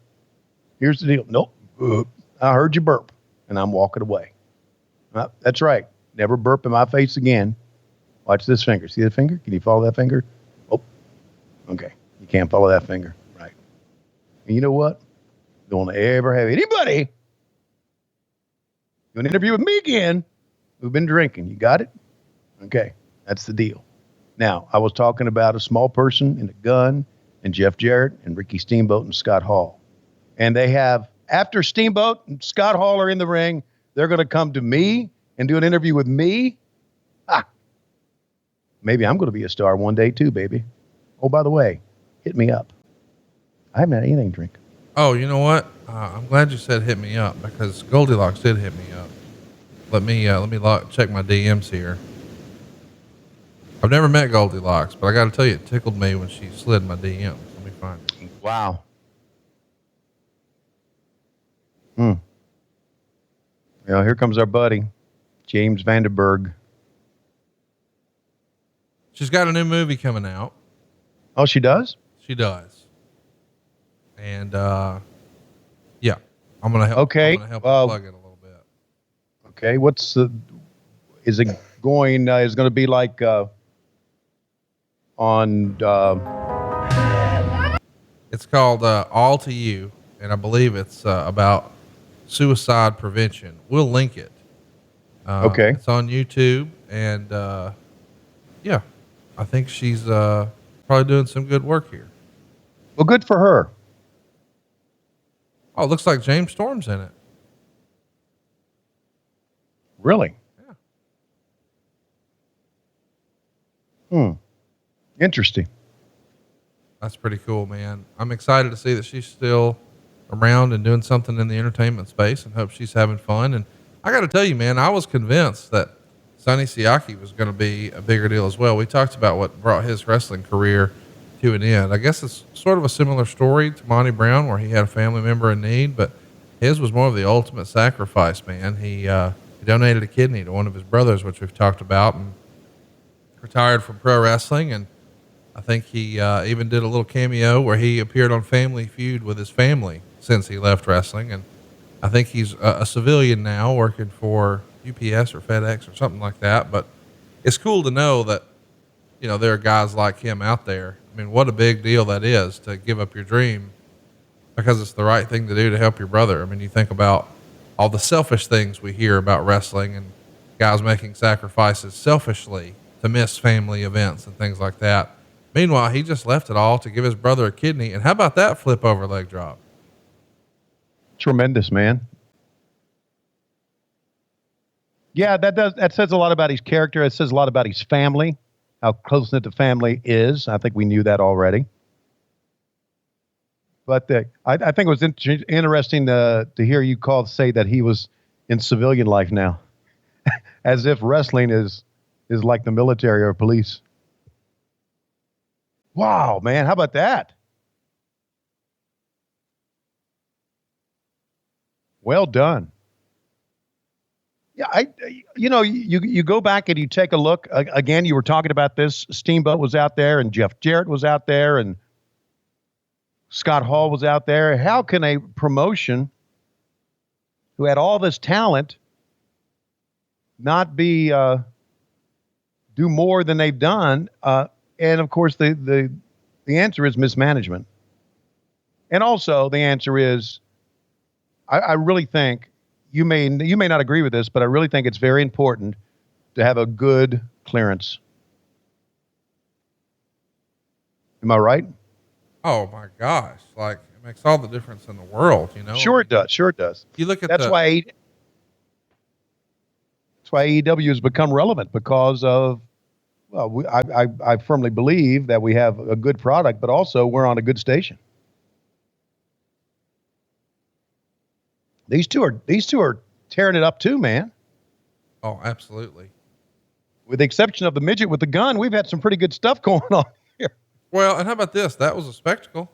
Here's the deal. Nope. I heard you burp, and I'm walking away. That's right. Never burp in my face again. Watch this finger. See the finger? Can you follow that finger? Oh, okay. You can't follow that finger. Right. And you know what? Don't ever have anybody do an interview with me again who've been drinking. You got it? Okay. That's the deal. Now, I was talking about a small person and a gun and Jeff Jarrett and Ricky Steamboat and Scott Hall. And they have, after Steamboat and Scott Hall are in the ring, they're going to come to me and do an interview with me. Maybe I'm going to be a star one day too, baby. Oh, by the way, hit me up. I haven't had anything to drink. Oh, you know what? I'm glad you said hit me up because Goldilocks did hit me up. Let me check my DMs here. I've never met Goldilocks, but I got to tell you, it tickled me when she slid my DMs. Let me find it. Wow. Well, here comes our buddy, James Vanderberg. She's got a new movie coming out. Oh, she does? She does. And, yeah, I'm going to help. Okay. I'm going to help her plug it a little bit. Okay. Is it going to be like, it's called, All to You. And I believe it's, about suicide prevention. We'll link it. Okay. It's on YouTube. And, yeah, I think she's, probably doing some good work here. Well, good for her. Oh, it looks like James Storm's in it. Really? Yeah. Interesting. That's pretty cool, man. I'm excited to see that she's still around and doing something in the entertainment space and hope she's having fun. And I got to tell you, man, I was convinced that Sonny Siaki was going to be a bigger deal as well. We talked about what brought his wrestling career to an end. I guess it's sort of a similar story to Monty Brown where he had a family member in need, but his was more of the ultimate sacrifice, man. He donated a kidney to one of his brothers, which we've talked about, and retired from pro wrestling. And I think he even did a little cameo where he appeared on Family Feud with his family since he left wrestling. And I think he's a civilian now working for UPS or FedEx or something like that. But it's cool to know that, you know, there are guys like him out there. I mean, what a big deal that is to give up your dream because it's the right thing to do to help your brother. I mean, you think about all the selfish things we hear about wrestling and guys making sacrifices selfishly to miss family events and things like that. Meanwhile, he just left it all to give his brother a kidney. And how about that flip over leg drop? Tremendous, man. Yeah, that says a lot about his character. It says a lot about his family, how close-knit the family is. I think we knew that already. But I think it was interesting to hear you say that he was in civilian life now, as if wrestling is like the military or police. Wow, man, how about that? Well done. Yeah, you go back and you take a look. Again, you were talking about this. Steamboat was out there, and Jeff Jarrett was out there, and Scott Hall was out there. How can a promotion who had all this talent not be do more than they've done? And of course, the answer is mismanagement. And also, the answer is, I really think. You may not agree with this, but I really think it's very important to have a good clearance. Am I right? Oh my gosh. Like, it makes all the difference in the world, you know? Sure it does. Sure it does. You look at that's why AEW has become relevant, because of, well, I firmly believe that we have a good product, but also we're on a good station. These two are tearing it up too, man. Oh, absolutely. With the exception of the midget with the gun, we've had some pretty good stuff going on here. Well, and how about this? That was a spectacle.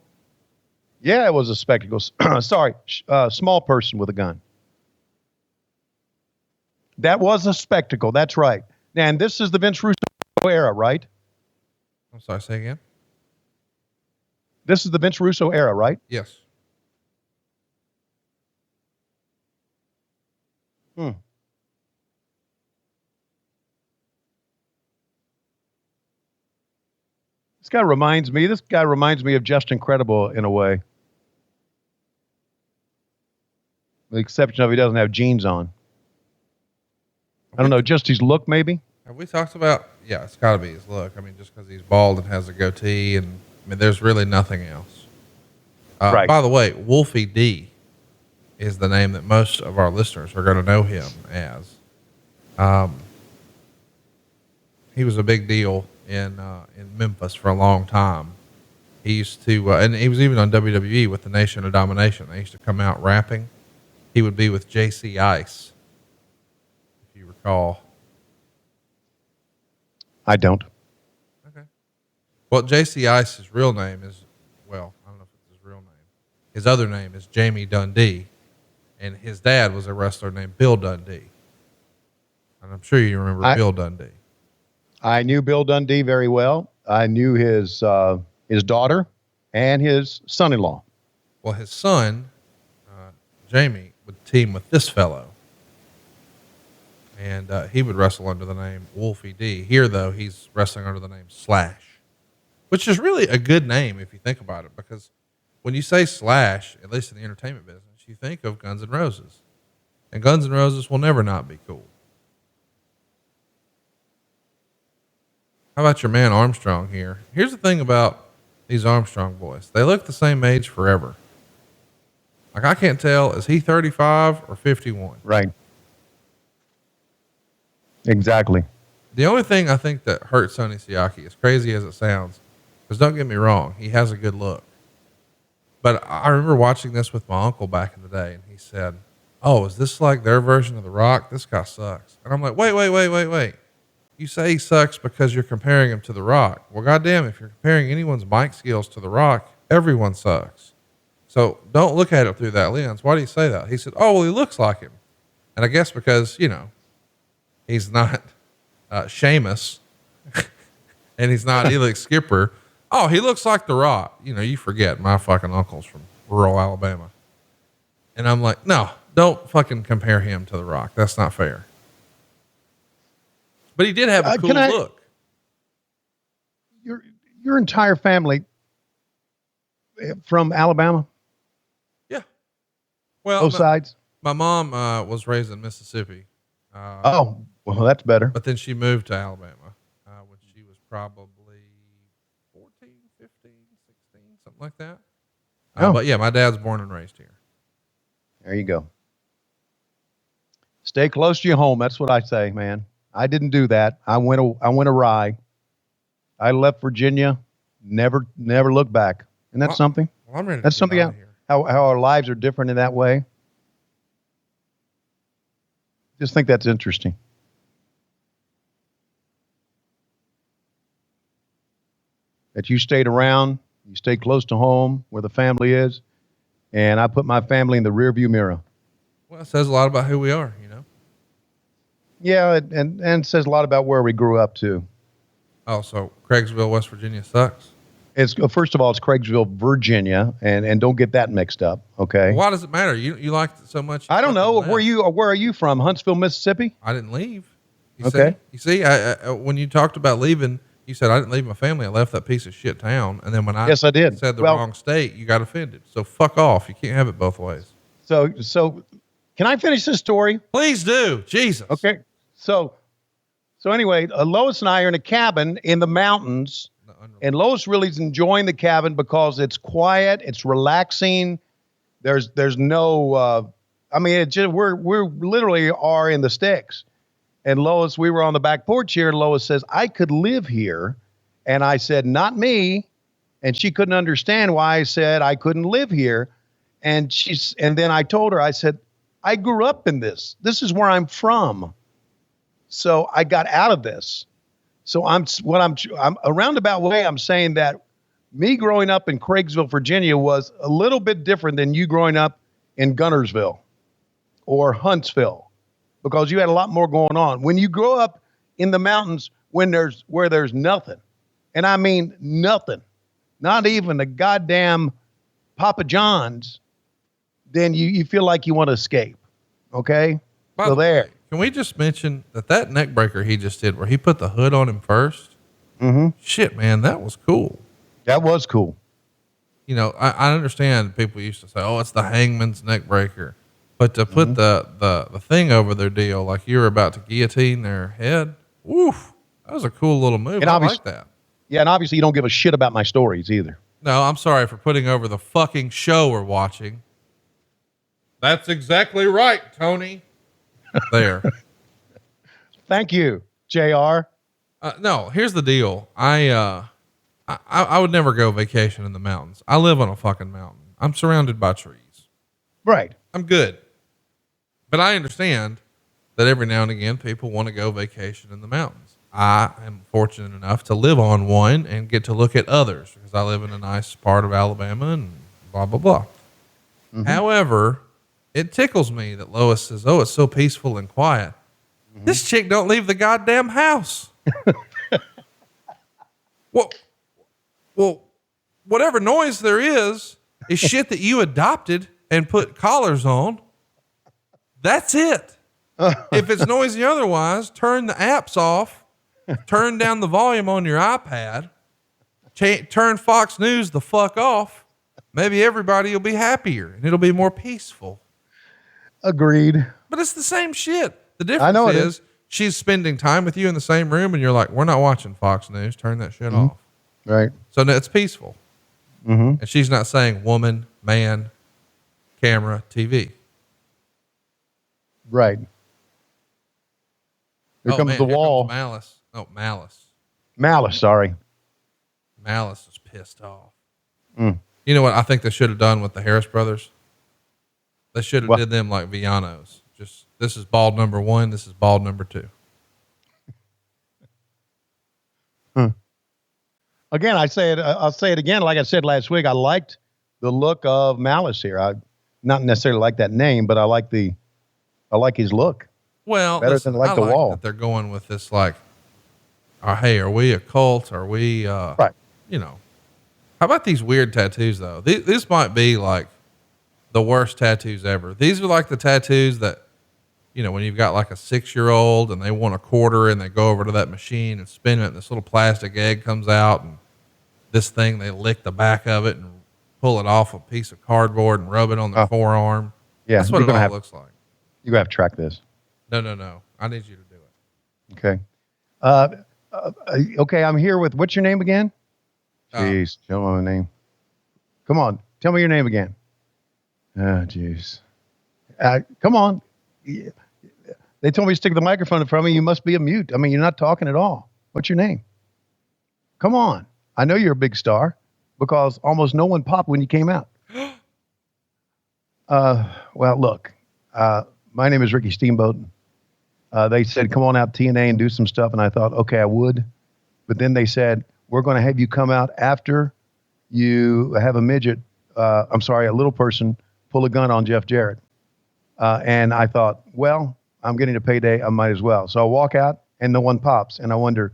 Yeah, it was a spectacle. Sorry, small person with a gun. That was a spectacle. That's right. And this is the Vince Russo era, right? I'm sorry, say again? This is the Vince Russo era, right? Yes. This guy reminds me of Just Incredible in a way. With the exception of he doesn't have jeans on. I don't know, just his look maybe? Have we talked about, yeah, it's got to be his look. I mean, just because he's bald and has a goatee, and I mean, there's really nothing else. Right. By the way, Wolfie D is the name that most of our listeners are going to know him as. He was a big deal in Memphis for a long time. He used to, and he was even on WWE with the Nation of Domination. They used to come out rapping. He would be with JC Ice, if you recall. I don't. Okay. Well, JC Ice's real name is, well, I don't know if it's his real name. His other name is Jamie Dundee, and his dad was a wrestler named Bill Dundee. And I'm sure you remember Bill Dundee. I knew Bill Dundee very well. I knew his daughter and his son-in-law. Well, his son, Jamie, would team with this fellow. And he would wrestle under the name Wolfie D. Here, though, he's wrestling under the name Slash, which is really a good name if you think about it, because when you say Slash, at least in the entertainment business, you think of Guns N' Roses. And Guns N' Roses will never not be cool. How about your man Armstrong here? Here's the thing about these Armstrong boys. They look the same age forever. Like, I can't tell, is he 35 or 51? Right. Exactly. The only thing I think that hurts Sonny Siaki, as crazy as it sounds, because don't get me wrong, he has a good look. But I remember watching this with my uncle back in the day, and he said, "Oh, is this like their version of The Rock? This guy sucks." And I'm like, wait. You say he sucks because you're comparing him to The Rock. Well, goddamn, if you're comparing anyone's mic skills to The Rock, everyone sucks. So don't look at it through that lens. Why do you say that? He said, "Oh, well, he looks like him." And I guess because, you know, he's not Sheamus and he's not Elix Skipper. Oh, he looks like The Rock. You know, you forget my fucking uncle's from rural Alabama. And I'm like, no, don't fucking compare him to The Rock. That's not fair. But he did have a cool look. Your entire family from Alabama? Yeah. Well, both sides? My mom was raised in Mississippi. Well, that's better. But then she moved to Alabama when she was probably 14, 15, 16, something like that. But yeah, my dad's born and raised here. There you go. Stay close to your home. That's what I say, man. I didn't do that. I went awry. I left Virginia, never looked back. And that's something. Well, I'm ready to that's something how our lives are different in that way. Just think that's interesting. That you stayed around, you stayed close to home where the family is, and I put my family in the rearview mirror. Well, it says a lot about who we are, you know? Yeah, and says a lot about where we grew up too. Oh, so Craigsville, West Virginia sucks? It's first of all, it's Craigsville, Virginia, and don't get that mixed up, okay? Why does it matter? You liked it so much? I don't know. Where are you from? Huntsville, Mississippi? I didn't leave. Okay. You see, I when you talked about leaving, you said, I didn't leave my family. I left that piece of shit town. And then when I did. said the wrong state, you got offended. So fuck off. You can't have it both ways. So can I finish this story? Please do. Jesus. Okay. So anyway, Lois and I are in a cabin in the mountains, and Lois really is enjoying the cabin because it's quiet, it's relaxing. There's no, I mean, it just, we're literally are in the sticks. And Lois, we were on the back porch here, and Lois says, I could live here. And I said, not me. And she couldn't understand why I said I couldn't live here. And then I told her, I said, I grew up in this. This is where I'm from. So I got out of this. So I'm a roundabout way. I'm saying that me growing up in Craigsville, Virginia was a little bit different than you growing up in Guntersville or Huntsville, because you had a lot more going on. When you grow up in the mountains, where there's nothing, and I mean nothing, not even a goddamn Papa John's, then you feel like you want to escape. Okay. So there. Can we just mention that neck breaker he just did, where he put the hood on him first? Mm-hmm. Shit, man, that was cool. That was cool. You know, I understand people used to say, "Oh, it's the hangman's neck breaker," but to put the thing over their deal, like you were about to guillotine their head, woof, that was a cool little move. I like that. Yeah, and obviously you don't give a shit about my stories either. No, I'm sorry for putting over the fucking show we're watching. That's exactly right, Tony. There. Thank you, JR. No, here's the deal. I would never go vacation in the mountains. I live on a fucking mountain. I'm surrounded by trees. Right. I'm good. But I understand that every now and again people want to go vacation in the mountains. I am fortunate enough to live on one and get to look at others because I live in a nice part of Alabama and blah, blah, blah. Mm-hmm. However, it tickles me that Lois says, "Oh, it's so peaceful and quiet." Mm-hmm. This chick don't leave the goddamn house. Well, whatever noise there is shit that you adopted and put collars on. That's it. If it's noisy otherwise, turn the apps off, turn down the volume on your iPad, turn Fox News the fuck off. Maybe everybody will be happier and it'll be more peaceful. Agreed. But it's the same shit. The difference is she's spending time with you in the same room and you're like, we're not watching Fox News. Turn that shit off. Right. So no, it's peaceful. Mm-hmm. And she's not saying woman, man, camera, TV. Right. Here comes the wall. Comes Malice. Oh, Malice. Malice, sorry. Malice is pissed off. Mm. You know what I think they should have done with the Harris brothers? They should have did them like Villanos. Just, this is bald number 1. This is bald number 2. Again, I'll say it again. Like I said last week, I liked the look of Malice here. I not necessarily like that name, but I like his look. Well, better than the wall. That they're going with this, like, hey, are we a cult? Are we, right. You know, how about these weird tattoos though? This might be like the worst tattoos ever. These are like the tattoos that, you know, when you've got like a 6-year-old and they want a quarter and they go over to that machine and spin it and this little plastic egg comes out and this thing, they lick the back of it and pull it off a piece of cardboard and rub it on their forearm. Yeah. That's what it all looks like. You're going to have to track this. No. I need you to do it. Okay. Okay. I'm here with, what's your name again? Jeez. Tell me my name. Come on. Tell me your name again. Oh, jeez. Come on. They told me to stick the microphone in front of me. You must be a mute. I mean, you're not talking at all. What's your name? Come on. I know you're a big star because almost no one popped when you came out. Well, look, my name is Ricky Steamboat. They said, come on out to TNA and do some stuff. And I thought, okay, I would. But then they said, we're going to have you come out after you have a midget. A little person pull a gun on Jeff Jarrett. And I thought, well, I'm getting a payday. I might as well. So I walk out and no one pops. And I wonder,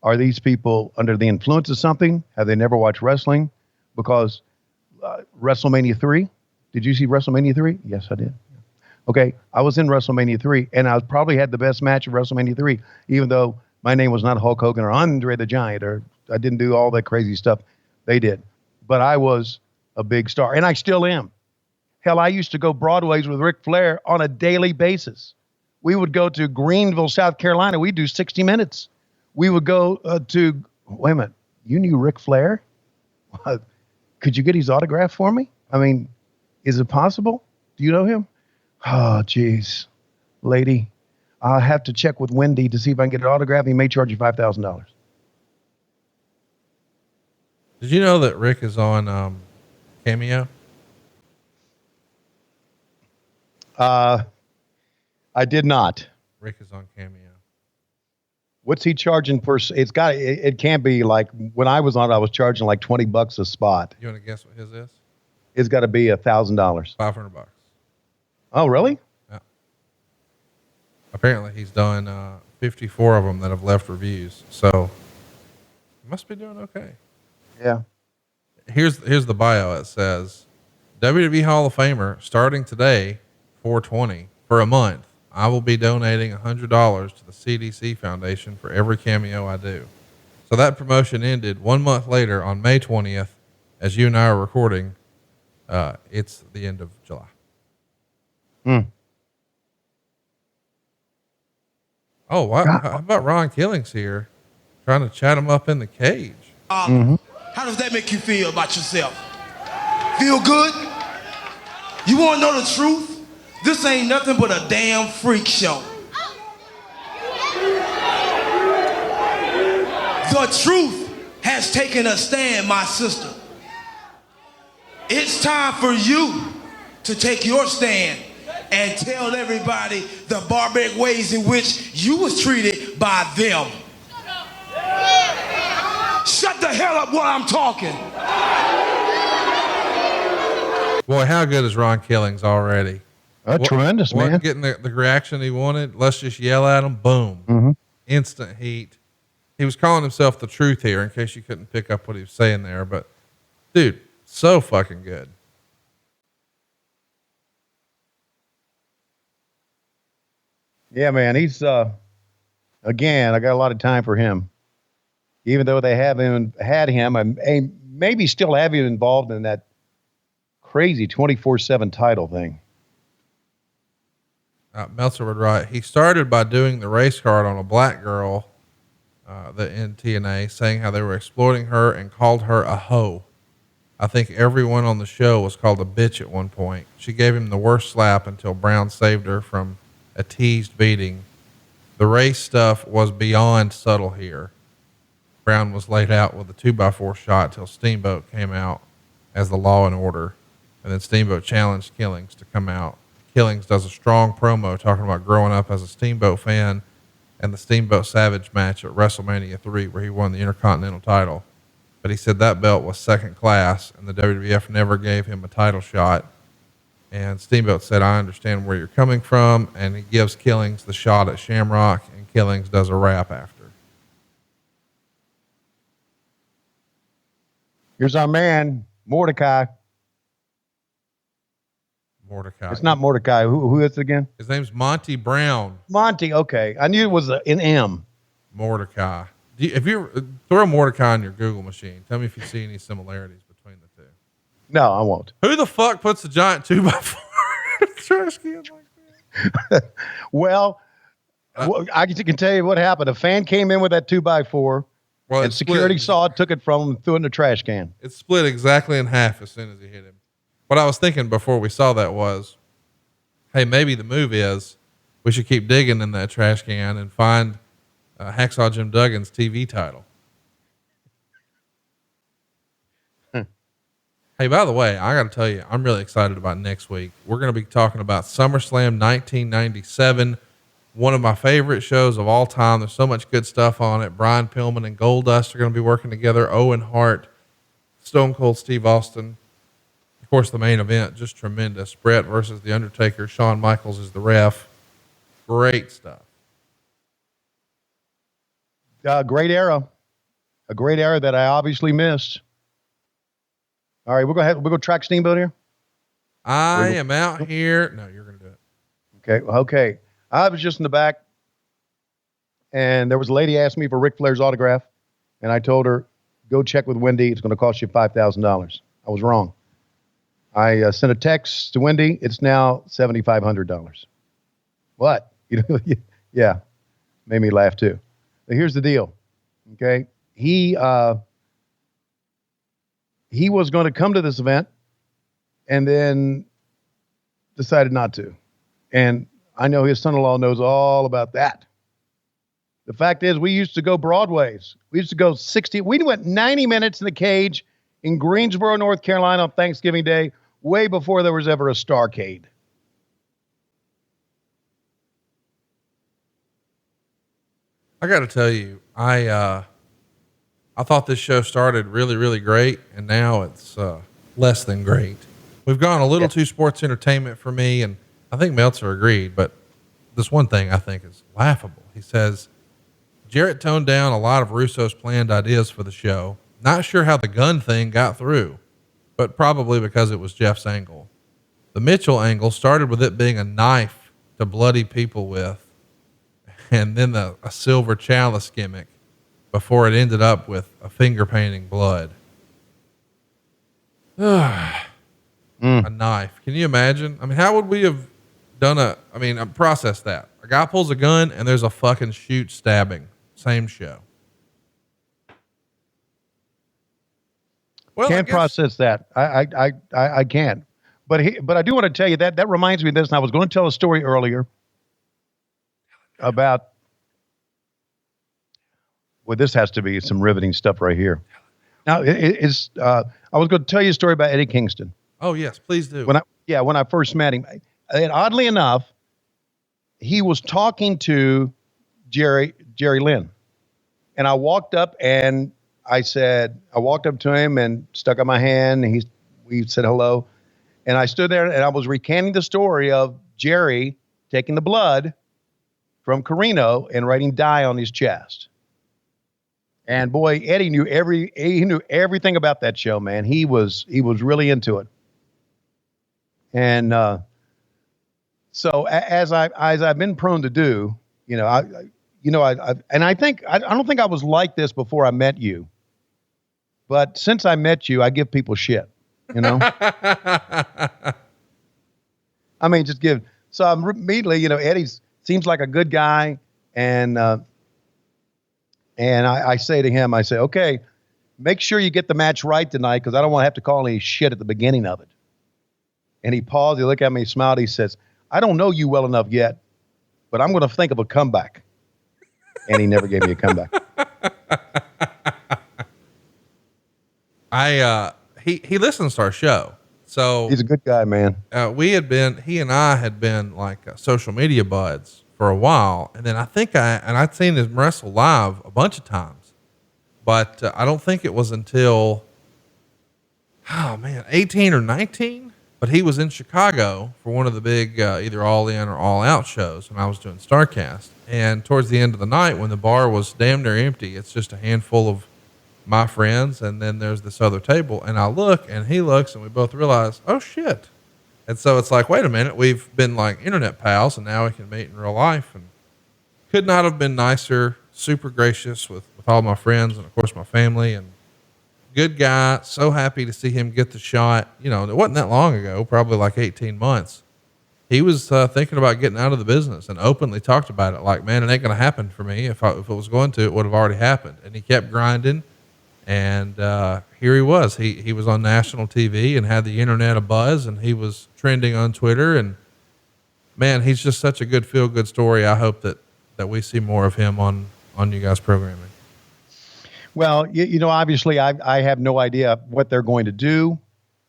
are these people under the influence of something? Have they never watched wrestling? Because WrestleMania 3, did you see WrestleMania 3? Yes, I did. Okay, I was in WrestleMania 3, and I probably had the best match of WrestleMania 3, even though my name was not Hulk Hogan or Andre the Giant, or I didn't do all that crazy stuff they did. But I was a big star, and I still am. Hell, I used to go Broadways with Ric Flair on a daily basis. We would go to Greenville, South Carolina. We'd do 60 Minutes. We would go to, wait a minute, you knew Ric Flair? Could you get his autograph for me? I mean, is it possible? Do you know him? Oh, geez. Lady, I'll have to check with Wendy to see if I can get an autograph. He may charge you $5,000. Did you know that Rick is on Cameo? I did not. Rick is on Cameo. What's he charging per? It can't be like when I was on it, I was charging like $20 a spot. You want to guess what his is? It's got to be $1,000. $500. Oh, really? Yeah. Apparently he's done 54 of them that have left reviews. So he must be doing okay. Yeah. Here's the bio. It says WWE Hall of Famer starting today, 4/20 for a month. I will be donating $100 to the CDC Foundation for every cameo I do. So that promotion ended 1 month later on May 20th. As you and I are recording, it's the end of July. Oh, wow. How about Ron Killings here trying to chat him up in the cage? How does that make you feel about yourself? Feel good? You want to know the truth? This ain't nothing but a damn freak show. The truth has taken a stand, my sister. It's time for you to take your stand and tell everybody the barbaric ways in which you was treated by them. Shut the hell up while I'm talking. Boy, how good is Ron Killings already? Tremendous, man. Wasn't getting the reaction he wanted. Let's just yell at him. Boom. Instant heat. He was calling himself the truth here in case you couldn't pick up what he was saying there. But, dude, so fucking good. Yeah, man. He's, again, I got a lot of time for him. Even though they had him and maybe still have him involved in that crazy 24/7 title thing. Meltzer would write, he started by doing the race card on a black girl in TNA, saying how they were exploiting her and called her a hoe. I think everyone on the show was called a bitch at one point. She gave him the worst slap until Brown saved her from a teased beating. The race stuff was beyond subtle here. Brown was laid out with a 2x4 shot till Steamboat came out as the Law and Order, and then Steamboat challenged Killings to come out. Killings does a strong promo talking about growing up as a Steamboat fan and the Steamboat Savage match at WrestleMania 3 where he won the Intercontinental title. But he said that belt was second class and the WWF never gave him a title shot. And Steamboat said, I understand where you're coming from. And he gives Killings the shot at Shamrock, and Killings does a rap after. Here's our man, Mordecai. Mordecai. It's not Mordecai. Who is it again? His name's Monty Brown. Monty. Okay. I knew it was an M. Mordecai. If you throw Mordecai on your Google machine, tell me if you see any similarities between the two. No, I won't. Who the fuck puts a giant 2x4 in a trash can like that? Well, I can tell you what happened. A fan came in with that 2x4, and security saw it, took it from him, and threw it in the trash can. It split exactly in half as soon as he hit him. What I was thinking before we saw that was, hey, maybe the move is we should keep digging in that trash can and find Hacksaw Jim Duggan's TV title. Hey, by the way, I got to tell you, I'm really excited about next week. We're going to be talking about SummerSlam 1997, one of my favorite shows of all time. There's so much good stuff on it. Brian Pillman and Goldust are going to be working together. Owen Hart, Stone Cold Steve Austin. Of course, the main event, just tremendous. Brett versus The Undertaker. Shawn Michaels is the ref. Great stuff. Great era. A great era that I obviously missed. All right, we'll go track Steamboat here. I am out here. No, you're going to do it. Okay. I was just in the back, and there was a lady asked me for Ric Flair's autograph, and I told her, go check with Wendy. It's going to cost you $5,000. I was wrong. I sent a text to Wendy. It's now $7,500. What? Yeah, made me laugh too. But here's the deal. Okay, he was going to come to this event, and then decided not to. And I know his son-in-law knows all about that. The fact is, we used to go Broadways. We used to go 60. We went 90 minutes in the cage in Greensboro, North Carolina on Thanksgiving Day, way before there was ever a Starcade. I got to tell you, I thought this show started really, really great, and now it's less than great. We've gone a little too sports entertainment for me, and I think Meltzer agreed, but this one thing I think is laughable. He says, Jarrett toned down a lot of Russo's planned ideas for the show. Not sure how the gun thing got through, but probably because it was Jeff's angle. The Mitchell angle started with it being a knife to bloody people with, and then a silver chalice gimmick before it ended up with a finger painting blood. A knife. Can you imagine? I mean, how would we have done process that? A guy pulls a gun and there's a fucking shoot stabbing. Same show. Well, Can't process that. I can't. But I do want to tell you that reminds me of this. And I was going to tell a story earlier about, well, this has to be some riveting stuff right here. Now, I was going to tell you a story about Eddie Kingston. Oh yes, please do. When I first met him, and oddly enough, he was talking to Jerry Lynn, and I walked up and I walked up to him and stuck out my hand, and we said hello, and I stood there and I was recanting the story of Jerry taking the blood from Carino and writing "die" on his chest. And boy, Eddie knew everything about that show, man. He was really into it. And so as I've been prone to do, I don't think I was like this before I met you, but since I met you, I give people shit, I mean, so I'm immediately, Eddie seems like a good guy. And I say to him, okay, make sure you get the match right tonight, because I don't want to have to call any shit at the beginning of it. And he paused, he looked at me, he smiled, he says, I don't know you well enough yet, but I'm going to think of a comeback. And he never gave me a comeback. He listens to our show. So he's a good guy, man. He and I had been like social media buds for a while. And then I'd seen him wrestle live a bunch of times, but I don't think it was until, 18 or 19. But he was in Chicago for one of the big, either All In or All Out shows when I was doing StarCast. And towards the end of the night, when the bar was damn near empty, it's just a handful of my friends, and then there's this other table. And I look, and he looks, and we both realize, oh shit. And so it's like, wait a minute, we've been like internet pals, and now we can meet in real life. And could not have been nicer, super gracious with all my friends and of course my family, and good guy. So happy to see him get the shot. It wasn't that long ago, probably like 18 months. He was thinking about getting out of the business and openly talked about it. Like, man, it ain't going to happen for me. If it was going to, it would have already happened. And he kept grinding. And here he was. He was on national TV and had the internet abuzz, and he was trending on Twitter. And man, he's just such a good feel-good story. I hope that we see more of him on you guys' programming. Well, obviously I have no idea what they're going to do.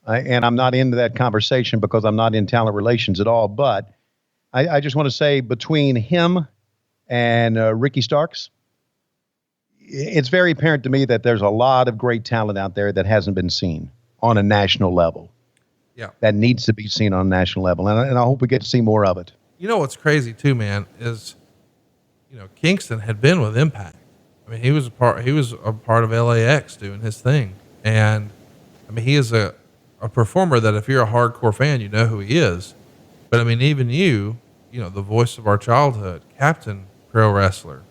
And I'm not into that conversation because I'm not in talent relations at all. But I just want to say, between him and Ricky Starks, it's very apparent to me that there's a lot of great talent out there that hasn't been seen on a national level. that needs to be seen on a national level. And I hope we get to see more of it. You know, what's crazy too, man, is, Kingston had been with Impact. I mean, he was a part of LAX doing his thing. And I mean, he is a performer that if you're a hardcore fan, you know who he is. But I mean, even the voice of our childhood, Captain Pro Wrestler,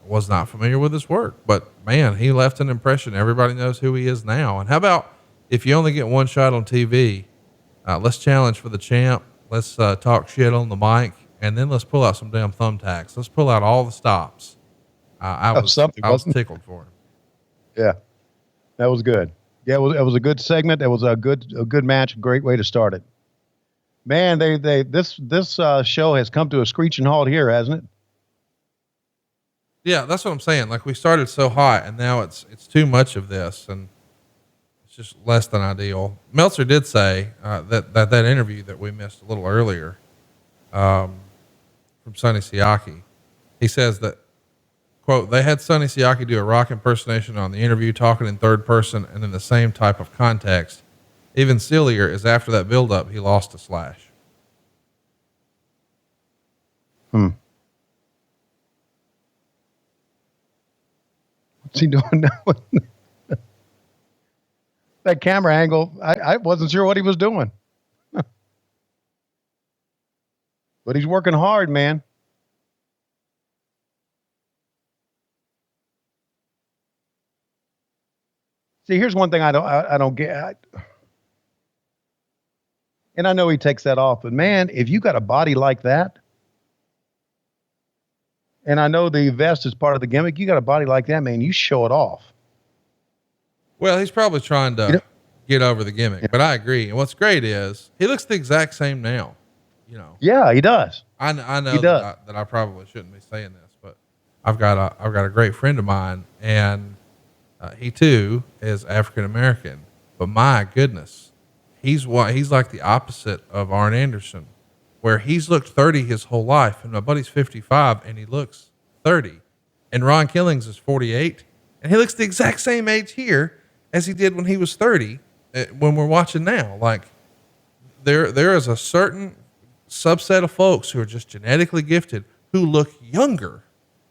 was not familiar with his work, but man, he left an impression. Everybody knows who he is now. And how about if you only get one shot on TV, let's challenge for the champ. Let's talk shit on the mic, and then let's pull out some damn thumbtacks. Let's pull out all the stops. I was tickled for him. Yeah, that was good. Yeah, it was a good segment. It was a good match. Great way to start it. Man, this show has come to a screeching halt here, hasn't it? Yeah, that's what I'm saying. Like, we started so hot, and now it's too much of this, and it's just less than ideal. Meltzer did say that interview that we missed a little earlier from Sonny Siaki. He says that, quote, they had Sonny Siaki do a rock impersonation on the interview, talking in third person and in the same type of context. Even sillier is after that build-up, he lost to Slash. What's he doing now? That camera angle, I wasn't sure what he was doing. But he's working hard, man. See, here's one thing I don't get. And I know he takes that off, but man, if you got a body like that, and I know the vest is part of the gimmick, you got a body like that, man, you show it off. Well, he's probably trying to get over the gimmick, but I agree. And what's great is he looks the exact same now, Yeah, he does. I know that I probably shouldn't be saying this, but I've got a great friend of mine, and he too is African-American, but my goodness, he's like the opposite of Arn Anderson, where he's looked 30 his whole life, and my buddy's 55 and he looks 30, and Ron Killings is 48 and he looks the exact same age here as he did when he was 30. When we're watching now, like there is a certain subset of folks who are just genetically gifted who look younger.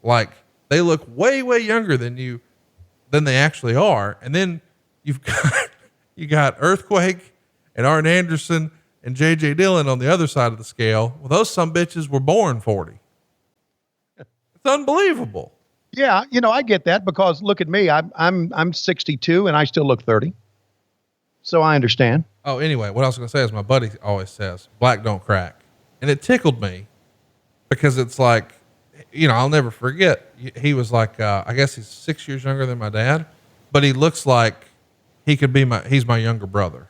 Like they look way, way younger than they actually are. And then you got Earthquake and Arn Anderson and JJ Dillon on the other side of the scale. Well, those some bitches were born 40. It's unbelievable. Yeah. I get that because look at me. I'm 62 and I still look 30. So I understand. Oh, anyway, what I was going to say is my buddy always says black don't crack. And it tickled me because it's like, I'll never forget. He was like, I guess he's 6 years younger than my dad, but he looks like he could be he's my younger brother.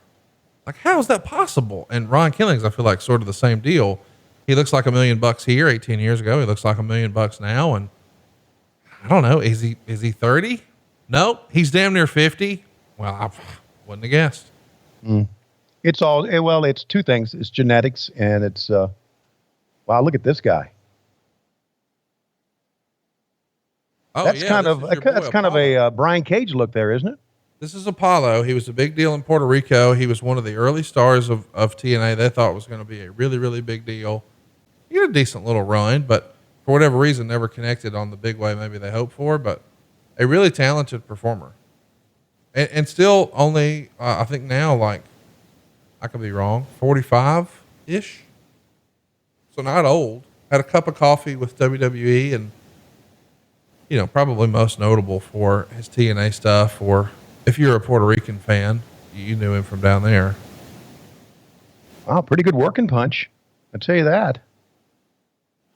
Like, how is that possible? And Ron Killings, I feel like sort of the same deal. He looks like $1 million here 18 years ago. He looks like $1 million now. And I don't know. Is he 30? No, he's damn near 50. Well, I wouldn't have guessed. It's it's two things. It's genetics and it's, wow, look at this guy. Oh, that's kind of a Brian Cage look there, isn't it? This is Apollo. He was a big deal in Puerto Rico. He was one of the early stars of TNA. They thought it was going to be a really, really big deal. He had a decent little run, but for whatever reason, never connected on the big way maybe they hoped for, but a really talented performer. And still only, I think now, like, I could be wrong, 45-ish. So not old. Had a cup of coffee with WWE and, probably most notable for his TNA stuff, or if you're a Puerto Rican fan, you knew him from down there. Wow, pretty good working punch. I'll tell you that.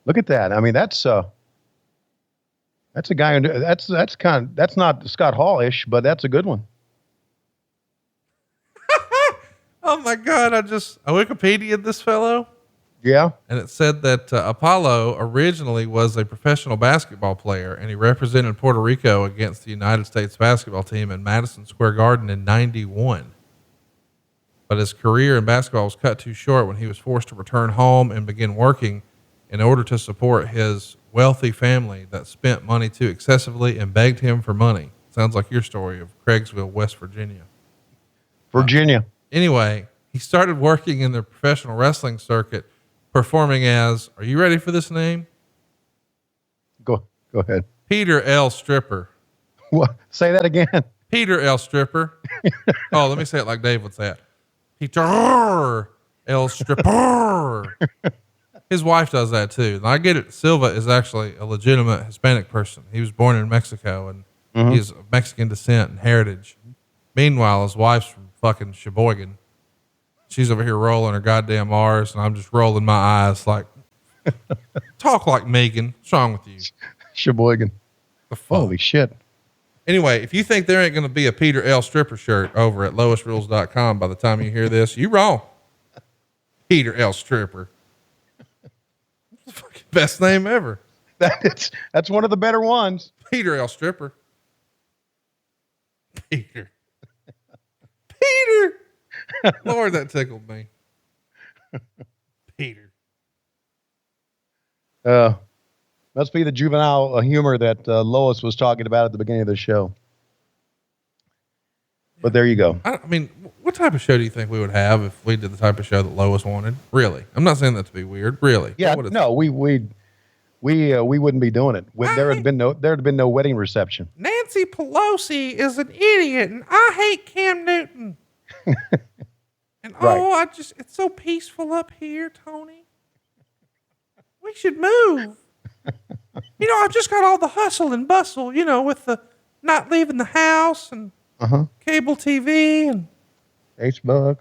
Look at that. I mean, that's a guy. That's not Scott Hall-ish, but that's a good one. Oh my God. I Wikipedia'd this fellow. Yeah. And it said that Apollo originally was a professional basketball player, and he represented Puerto Rico against the United States basketball team in Madison Square Garden in 91. But his career in basketball was cut too short when he was forced to return home and begin working in order to support his wealthy family that spent money too excessively and begged him for money. Sounds like your story of Craigsville, West Virginia. Anyway, he started working in the professional wrestling circuit, performing as, are you ready for this name? Go ahead. Peter L. Stripper. What? Say that again. Peter L. Stripper. Oh, let me say it like Dave would say it. Peter L. Stripper. His wife does that too. And I get it. Silva is actually a legitimate Hispanic person. He was born in Mexico and he's of Mexican descent and heritage. Meanwhile, his wife's from fucking Sheboygan. She's over here rolling her goddamn R's, and I'm just rolling my eyes like, talk like Megan. What's wrong with you? Sheboygan. Holy shit. Anyway, if you think there ain't going to be a Peter L. Stripper shirt over at lowestrules.com by the time you hear this, you wrong. Peter L. Stripper. It's the fucking best name ever. That's one of the better ones. Peter L. Stripper. Peter. Peter. Lord, that tickled me. Peter. Must be the juvenile humor that Lois was talking about at the beginning of the show. But there you go. I mean, what type of show do you think we would have if we did the type of show that Lois wanted? Really? I'm not saying that to be weird. Really? Yeah. No, we wouldn't be doing it. There had been no wedding reception. Nancy Pelosi is an idiot, and I hate Cam Newton. And right. It's so peaceful up here, Tony. We should move. I've just got all the hustle and bustle, with the not leaving the house and cable TV and Facebook.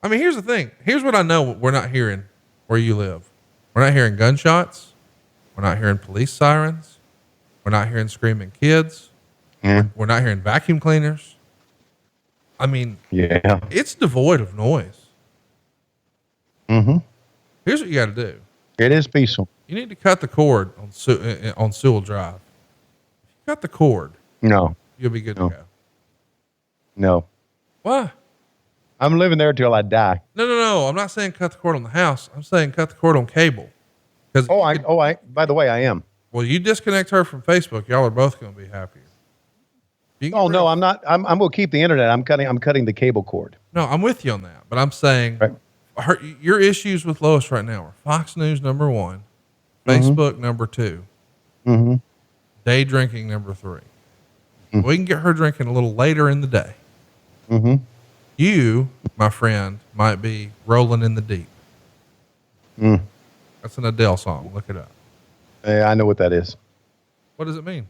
I mean, here's the thing. Here's what I know we're not hearing where you live. We're not hearing gunshots. We're not hearing police sirens. We're not hearing screaming kids. We're not hearing vacuum cleaners. I mean, yeah, it's devoid of noise. Here's what you got to do. It is peaceful. You need to cut the cord on Sewell Drive. If you cut the cord, no, you'll be good to go. No. Why? I'm living there till I die. No. I'm not saying cut the cord on the house. I'm saying cut the cord on cable. By the way, I am. Well, you disconnect her from Facebook. Y'all are both going to be happier. No, I'm not. I'm going to keep the internet. I'm cutting the cable cord. No, I'm with you on that, but I'm saying your issues with Lois right now are Fox News number 1, Facebook number 2, day drinking number 3. We can get her drinking a little later in the day. You, my friend, might be rolling in the deep. That's an Adele song. Look it up. I know what that is. What does it mean?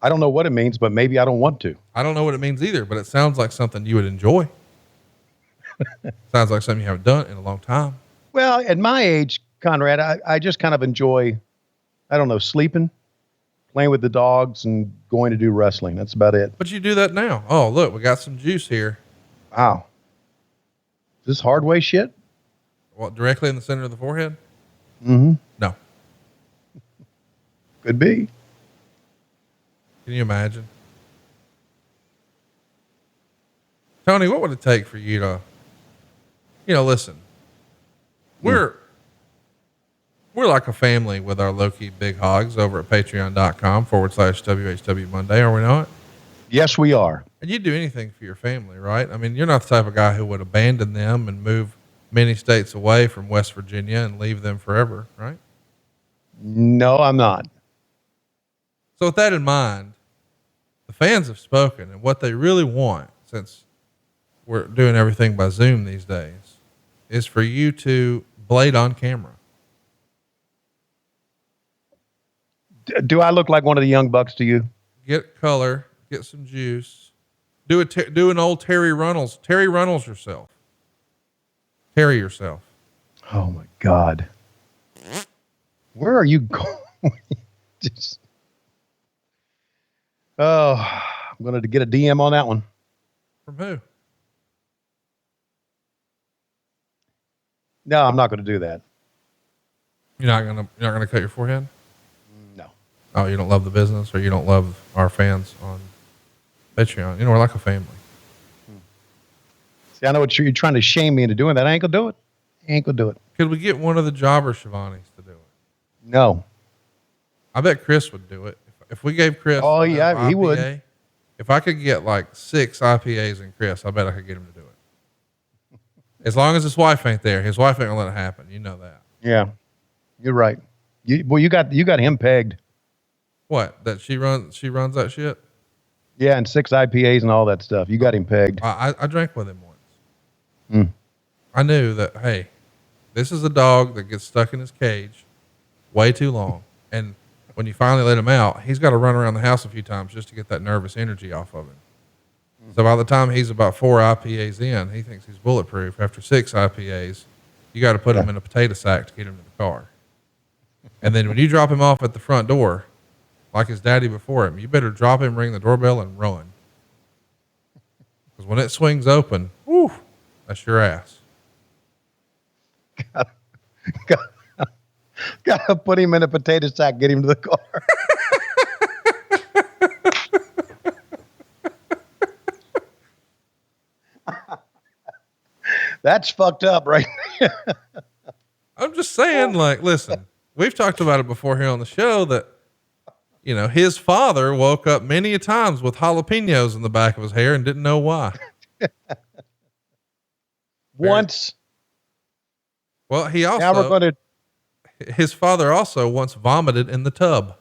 I don't know what it means, but maybe I don't want to. I don't know what it means either, but it sounds like something you would enjoy. Sounds like something you haven't done in a long time. Well, at my age, Conrad, I just kind of enjoy, sleeping, playing with the dogs, and going to do wrestling. That's about it. But you do that now. Oh, look, we got some juice here. Wow. Is this hard way shit? What, directly in the center of the forehead? No. Could be. Can you imagine? Tony, what would it take for you to, listen, we're like a family with our low-key big hogs over at patreon.com/WHW Monday, are we not? Yes, we are. And you'd do anything for your family, right? I mean, you're not the type of guy who would abandon them and move many states away from West Virginia and leave them forever, right? No, I'm not. So with that in mind, the fans have spoken, and what they really want, since we're doing everything by Zoom these days, is for you to blade on camera. Do I look like one of the young bucks to you? Get color, get some juice. Do an old Terry Runnels. Terry Runnels yourself. Terry yourself. Oh my God. Where are you going? I'm going to get a DM on that one. From who? No, I'm not going to do that. You're not going to cut your forehead? No. Oh, you don't love the business, or you don't love our fans on Patreon? We're like a family. See, I know what you're trying to shame me into doing that. I ain't going to do it. Could we get one of the jobber Schiavones to do it? No. I bet Chris would do it. If we gave Chris, he would. If I could get like 6 IPAs in Chris, I bet I could get him to do it. As long as his wife ain't there, his wife ain't gonna let it happen. You know that. Yeah, you're right. You got him pegged. What? That she runs that shit? Yeah, and 6 IPAs and all that stuff. You got him pegged. I drank with him once. Mm. I knew that, hey, this is a dog that gets stuck in his cage way too long. And when you finally let him out, he's got to run around the house a few times just to get that nervous energy off of him. So by the time he's about 4 IPAs in, he thinks he's bulletproof. After 6 IPAs, you got to put him in a potato sack to get him to the car. And then when you drop him off at the front door, like his daddy before him, you better drop him, ring the doorbell, and run. Because when it swings open, whew, that's your ass. Gotta put him in a potato sack, get him to the car. That's fucked up, right? I'm just saying, like, listen, we've talked about it before here on the show that, you know, his father woke up many a times with jalapenos in the back of his hair and didn't know why. Once. Well, he also, now we're going to, his father also once vomited in the tub.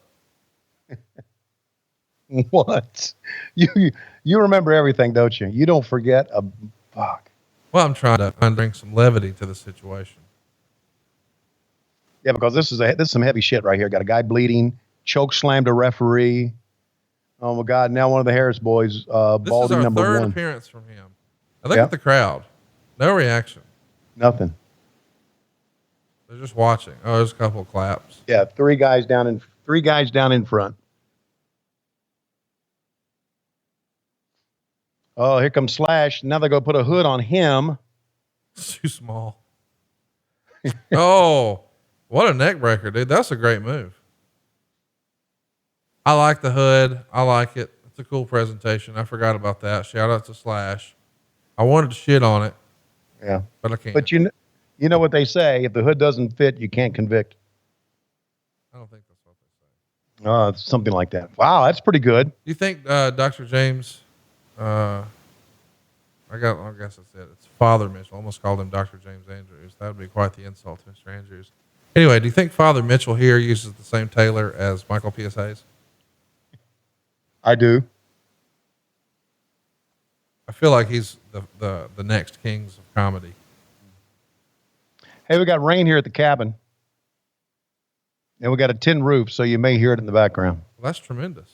What? You remember everything, don't you? You don't forget a fuck. Well, I'm trying to bring some levity to the situation. Yeah, because this is some heavy shit right here. Got a guy bleeding, choke slammed a referee. Oh my God! Now one of the Harris boys, This Baldy is our number third 1. appearance from him. I look at the crowd. No reaction. Nothing. They're just watching. Oh, there's a couple of claps. Yeah, 3 guys down in front. Oh, here comes Slash. Now they're going to put a hood on him. It's too small. Oh, what a neck breaker, dude. That's a great move. I like the hood. I like it. It's a cool presentation. I forgot about that. Shout out to Slash. I wanted to shit on it. Yeah. But I can't. But you know what they say, if the hood doesn't fit, you can't convict. I don't think that's what they say. Something like that. Wow, that's pretty good. You think Dr. James, I guess that's it. It's Father Mitchell. I almost called him Dr. James Andrews. That would be quite the insult to Mr. Andrews. Anyway, do you think Father Mitchell here uses the same tailor as Michael P.S. Hayes? I do. I feel like he's the next Kings of comedy. Hey, we got rain here at the cabin. And we got a tin roof, so you may hear it in the background. Well, that's tremendous.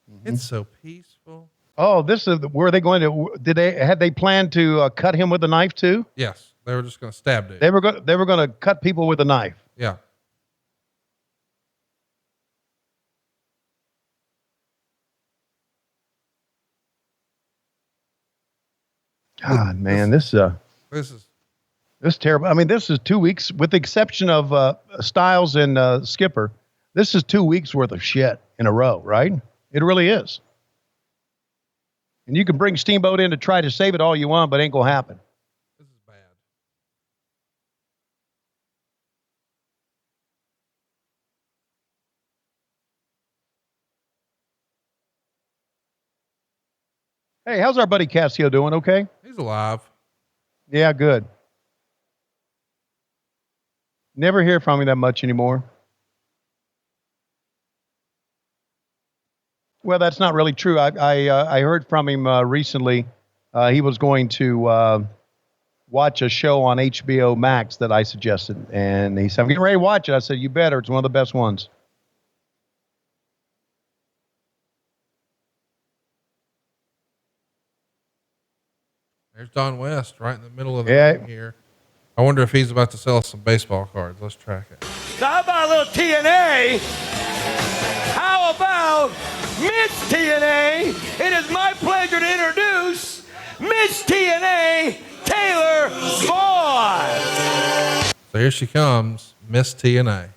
Mm-hmm. It's so peaceful. Oh, this is were they going to? Had they planned to cut him with a knife too? Yes, they were just going to stab dude. They were going to cut people with a knife. Yeah. God, man, this is terrible. I mean, this is 2 weeks, with the exception of Styles and Skipper. This is 2 weeks worth of shit in a row, right? It really is. And you can bring Steamboat in to try to save it all you want, but it ain't gonna happen. This is bad. Hey, how's our buddy Cassio doing? Okay? He's alive. Yeah, good. Never hear from him that much anymore. Well, that's not really true. I heard from him recently. He was going to watch a show on HBO Max that I suggested, and he said, "I'm getting ready to watch it." I said, "You better. It's one of the best ones." There's Don West right in the middle of the ring here. I wonder if he's about to sell some baseball cards. Let's track it. So how about a little TNA? How about Miss TNA? It is my pleasure to introduce Miss TNA, Taylor Vaughn. So here she comes, Miss TNA.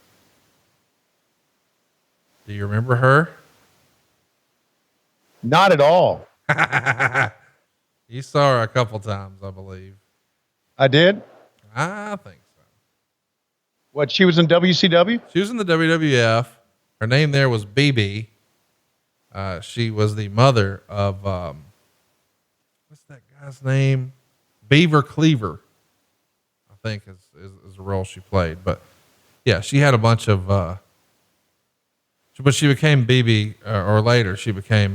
Do you remember her? Not at all. You saw her a couple times, I believe. I did? I think so. What, she was in WCW? She was in the WWF. Her name there was BB. She was the mother of, what's that guy's name? Beaver Cleaver. think is the role she played. But yeah, she had a bunch of, but she became BB, or later she became,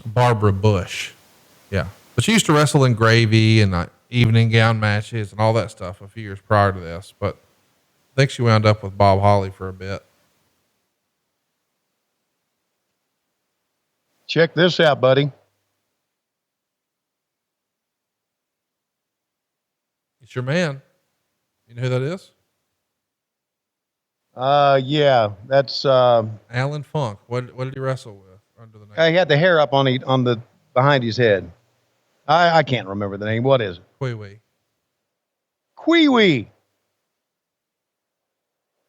Barbara Bush. Yeah. But she used to wrestle in Gravy and evening gown matches and all that stuff a few years prior to this. But I think she wound up with Bob Holly for a bit. Check this out, buddy. It's your man. You know who that is? Yeah, that's, Alan Funk. What did he wrestle with under the name? he had the hair up on the behind his head. I can't remember the name. What is it? Kwee-wee. Kwee-wee.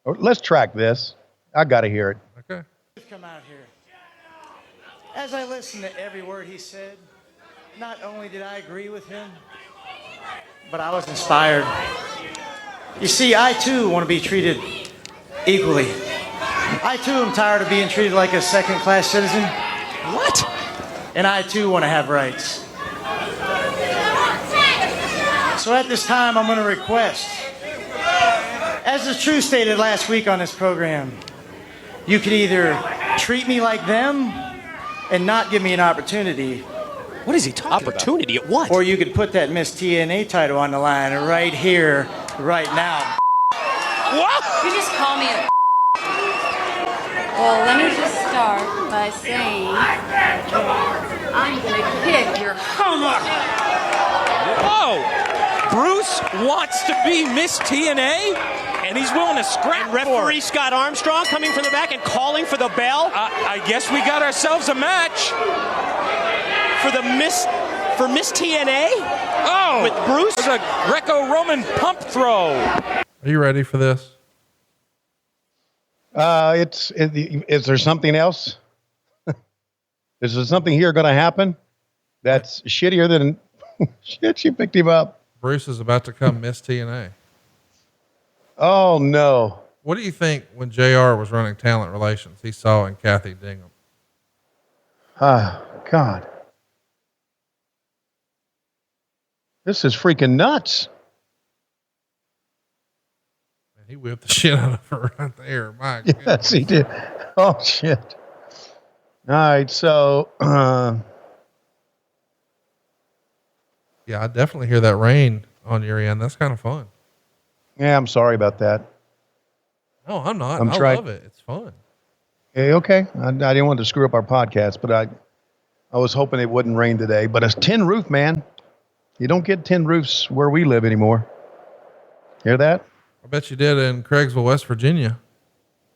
Let's track this. I got to hear it. Okay. Come out here. As I listened to every word he said, not only did I agree with him, but I was inspired. You see, I too want to be treated equally. I too am tired of being treated like a second-class citizen. What? And I too want to have rights. So at this time, I'm going to request, as the truth stated last week on this program, you could either treat me like them and not give me an opportunity. What is he talking about? Opportunity at what? Or you could put that Miss TNA title on the line right here, right now. What? You just call me a Well, let me just start by saying I'm going to kick your homework. Whoa! Bruce wants to be Miss TNA, and he's willing to scrap for it. Referee Scott Armstrong coming from the back and calling for the bell. I guess we got ourselves a match for Miss TNA. Oh, with Bruce. It's a Greco-Roman pump throw. Are you ready for this? Is there something else? Is there something here going to happen that's shittier than shit? She picked him up. Bruce is about to come Miss TNA. Oh no! What do you think when JR was running talent relations? He saw in Kathy Dingham. God, this is freaking nuts. Man, he whipped the shit out of her right there. My goodness. Yes, he did. Oh shit! All right, so. Yeah, I definitely hear that rain on your end. That's kind of fun. Yeah, I'm sorry about that. No, I'm not. I love it. It's fun. Hey, okay. I didn't want to screw up our podcast, but I was hoping it wouldn't rain today. But it's tin roof, man. You don't get tin roofs where we live anymore. Hear that? I bet you did in Craigsville, West Virginia.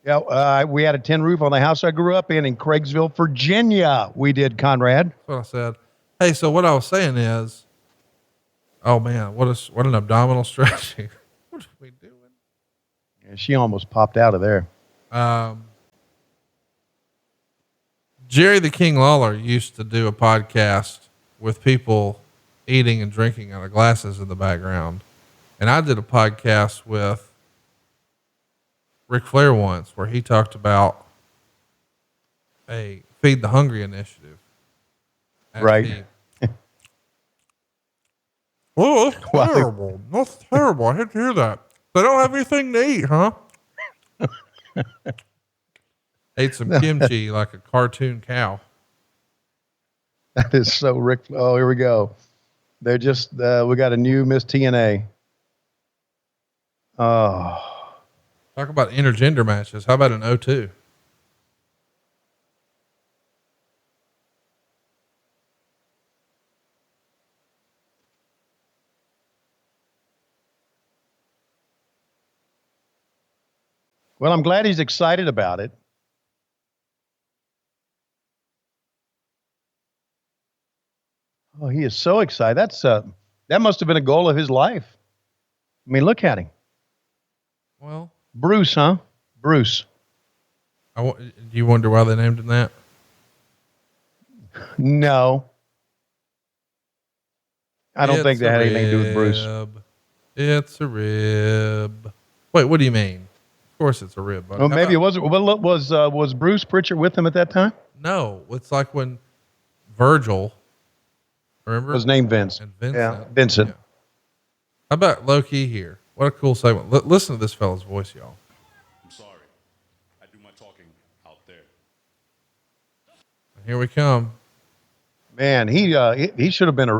Yeah, we had a tin roof on the house I grew up in Craigsville, Virginia. We did, Conrad. That's what I said. Hey, so what I was saying is, oh man, what an abdominal stretching. What are we doing? Yeah, she almost popped out of there. Jerry the King Lawler used to do a podcast with people eating and drinking out of glasses in the background. And I did a podcast with Ric Flair once where he talked about a Feed the Hungry initiative. Right. Oh, that's terrible. That's terrible. I hate to hear that. They don't have anything to eat, huh? Ate some kimchi like a cartoon cow. That is so Rick. Oh, here we go. They're just, we got a new Miss TNA. Oh. Talk about intergender matches. How about an O2? Well, I'm glad he's excited about it. Oh, he is so excited. That must have been a goal of his life. I mean, look at him. Well, Bruce, huh? Bruce. Do you wonder why they named him that? No. I don't think that had anything to do with Bruce. It's a rib. Wait, what do you mean? Of course it's a rib. Well, maybe it wasn't. Well, was Bruce Pritchard with him at that time? No, it's like when Virgil, remember? Was named Vince. And Vincent. Yeah, Vincent. How about low key here? What a cool segment. Listen to this fella's voice, y'all. I'm sorry. I do my talking out there. Here we come. Man, he should have been a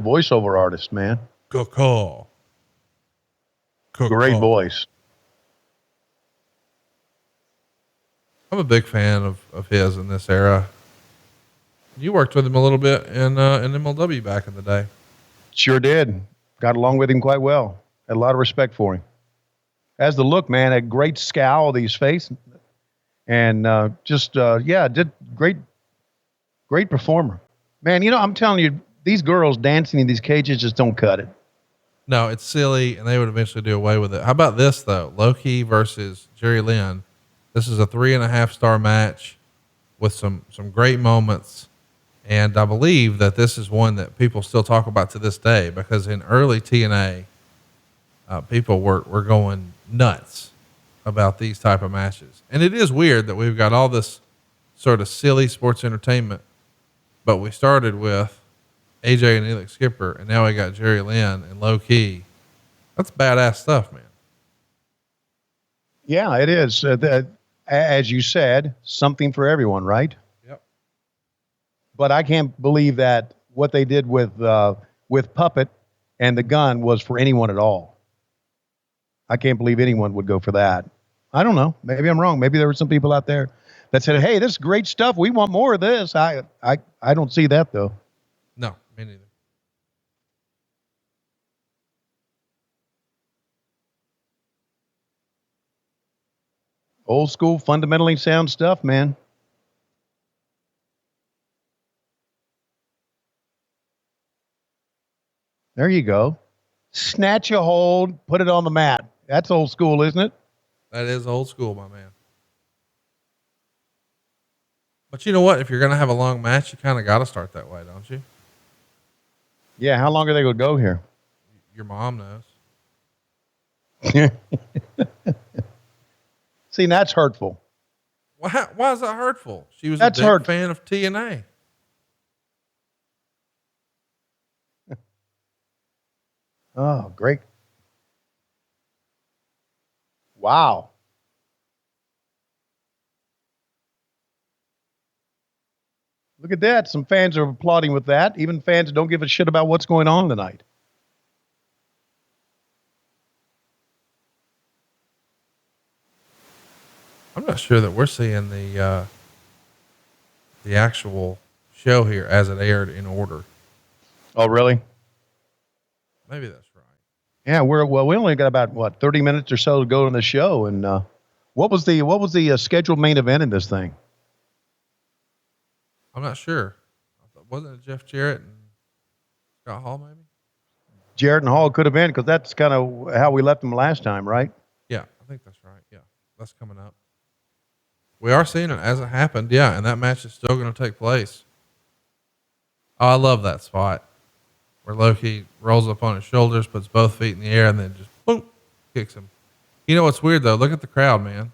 voiceover artist, man. Call. Great voice. I'm a big fan of his in this era. You worked with him a little bit in MLW back in the day. Sure did. Got along with him quite well. Had a lot of respect for him. Has the look, man. A great scowl on his face, and did great performer. Man, you know, I'm telling you, these girls dancing in these cages just don't cut it. No, it's silly, and they would eventually do away with it. How about this though? Loki versus Jerry Lynn. This is a 3.5-star match with some great moments. And I believe that this is one that people still talk about to this day, because in early TNA, people were going nuts about these type of matches. And it is weird that we've got all this sort of silly sports entertainment, but we started with AJ and Elix Skipper, and now we got Jerry Lynn and Low Key. That's badass stuff, man. Yeah, it is. As you said, something for everyone, right? Yep. But I can't believe that what they did with Puppet and the gun was for anyone at all. I can't believe anyone would go for that. I don't know. Maybe I'm wrong. Maybe there were some people out there that said, "Hey, this is great stuff. We want more of this." I don't see that though. No, me neither. Old school, fundamentally sound stuff, man. There you go. Snatch a hold, put it on the mat. That's old school, isn't it? That is old school, my man. But you know what? If you're going to have a long match, you kind of got to start that way, don't you? Yeah. How long are they going to go here? Your mom knows. See, that's hurtful. Why is that hurtful? She was That's a big fan of TNA. Oh, great. Wow. Look at that. Some fans are applauding with that. Even fans don't give a shit about what's going on tonight. I'm not sure that we're seeing the actual show here as it aired in order. Oh, really? Maybe that's right. Yeah, we only got about 30 minutes or so to go in the show. And what was the scheduled main event in this thing? I'm not sure. Wasn't it Jeff Jarrett and Scott Hall, maybe? Jarrett and Hall could have been, because that's kind of how we left them last time, right? Yeah, I think that's right. Yeah, that's coming up. We are seeing it as it happened. Yeah, and that match is still going to take place. Oh, I love that spot where Loki rolls up on his shoulders, puts both feet in the air, and then just boom, kicks him. You know what's weird though? Look at the crowd, man.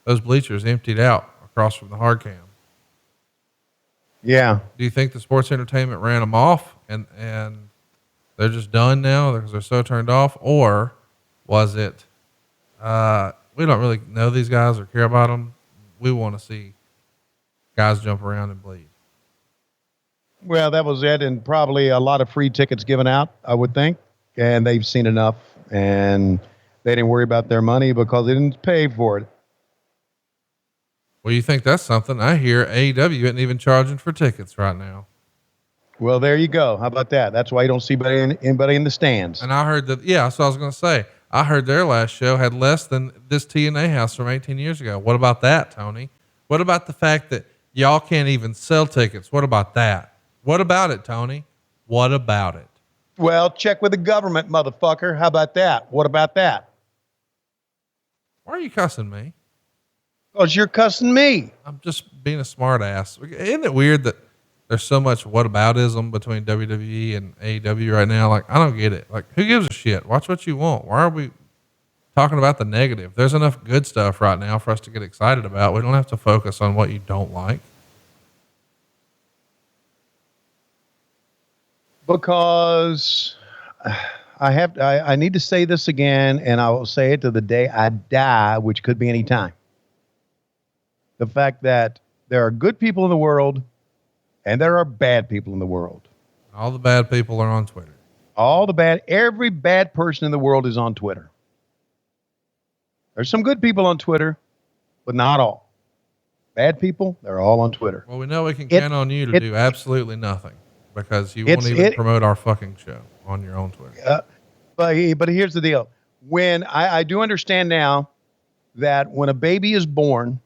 Those bleachers emptied out across from the hard cam. Yeah. Do you think the sports entertainment ran them off and they're just done now because they're so turned off? Or was it, we don't really know these guys or care about them. We want to see guys jump around and bleed. Well, that was it. And probably a lot of free tickets given out, I would think. And they've seen enough, and they didn't worry about their money because they didn't pay for it. Well, you think that's something? I hear AEW isn't even charging for tickets right now. Well, there you go. How about that? That's why you don't see anybody in the stands. And I heard that, yeah, that's what I was going to say. I heard their last show had less than this TNA house from 18 years ago. What about that, Tony? What about the fact that y'all can't even sell tickets? What about that? What about it, Tony? What about it? Well, check with the government, motherfucker. How about that? What about that? Why are you cussing me? Because you're cussing me. I'm just being a smart ass. Isn't it weird that there's so much whataboutism between WWE and AEW right now? Like, I don't get it. Like, who gives a shit? Watch what you want. Why are we talking about the negative? There's enough good stuff right now for us to get excited about. We don't have to focus on what you don't like. Because I need to say this again, and I will say it to the day I die, which could be any time. The fact that there are good people in the world and there are bad people in the world. All the bad people are on Twitter. Every bad person in the world is on Twitter. There's some good people on Twitter, but not all. Bad people, they're all on Twiter. Well, we know we can count on you to do absolutely nothing because you won't even promote our fucking show on your own Twitter. But here's the deal. When I do understand now that when a baby is born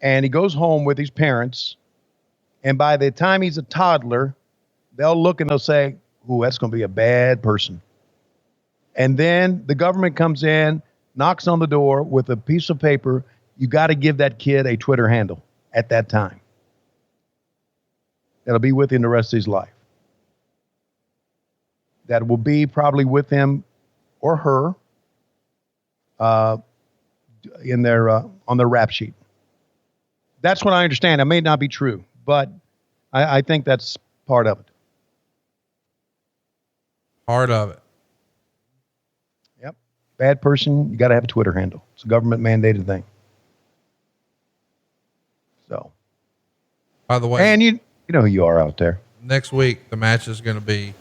and he goes home with his parents, and by the time he's a toddler, they'll look and they'll say, ooh, that's going to be a bad person. And then the government comes in, knocks on the door with a piece of paper. You got to give that kid a Twitter handle at that time. That'll be with him the rest of his life. That will be probably with him or her in their on their rap sheet. That's what I understand. It may not be true, but I think that's part of it. Part of it. Yep. Bad person, you got to have a Twitter handle. It's a government mandated thing. So. By the way. And you know who you are out there. Next week, the match is going to be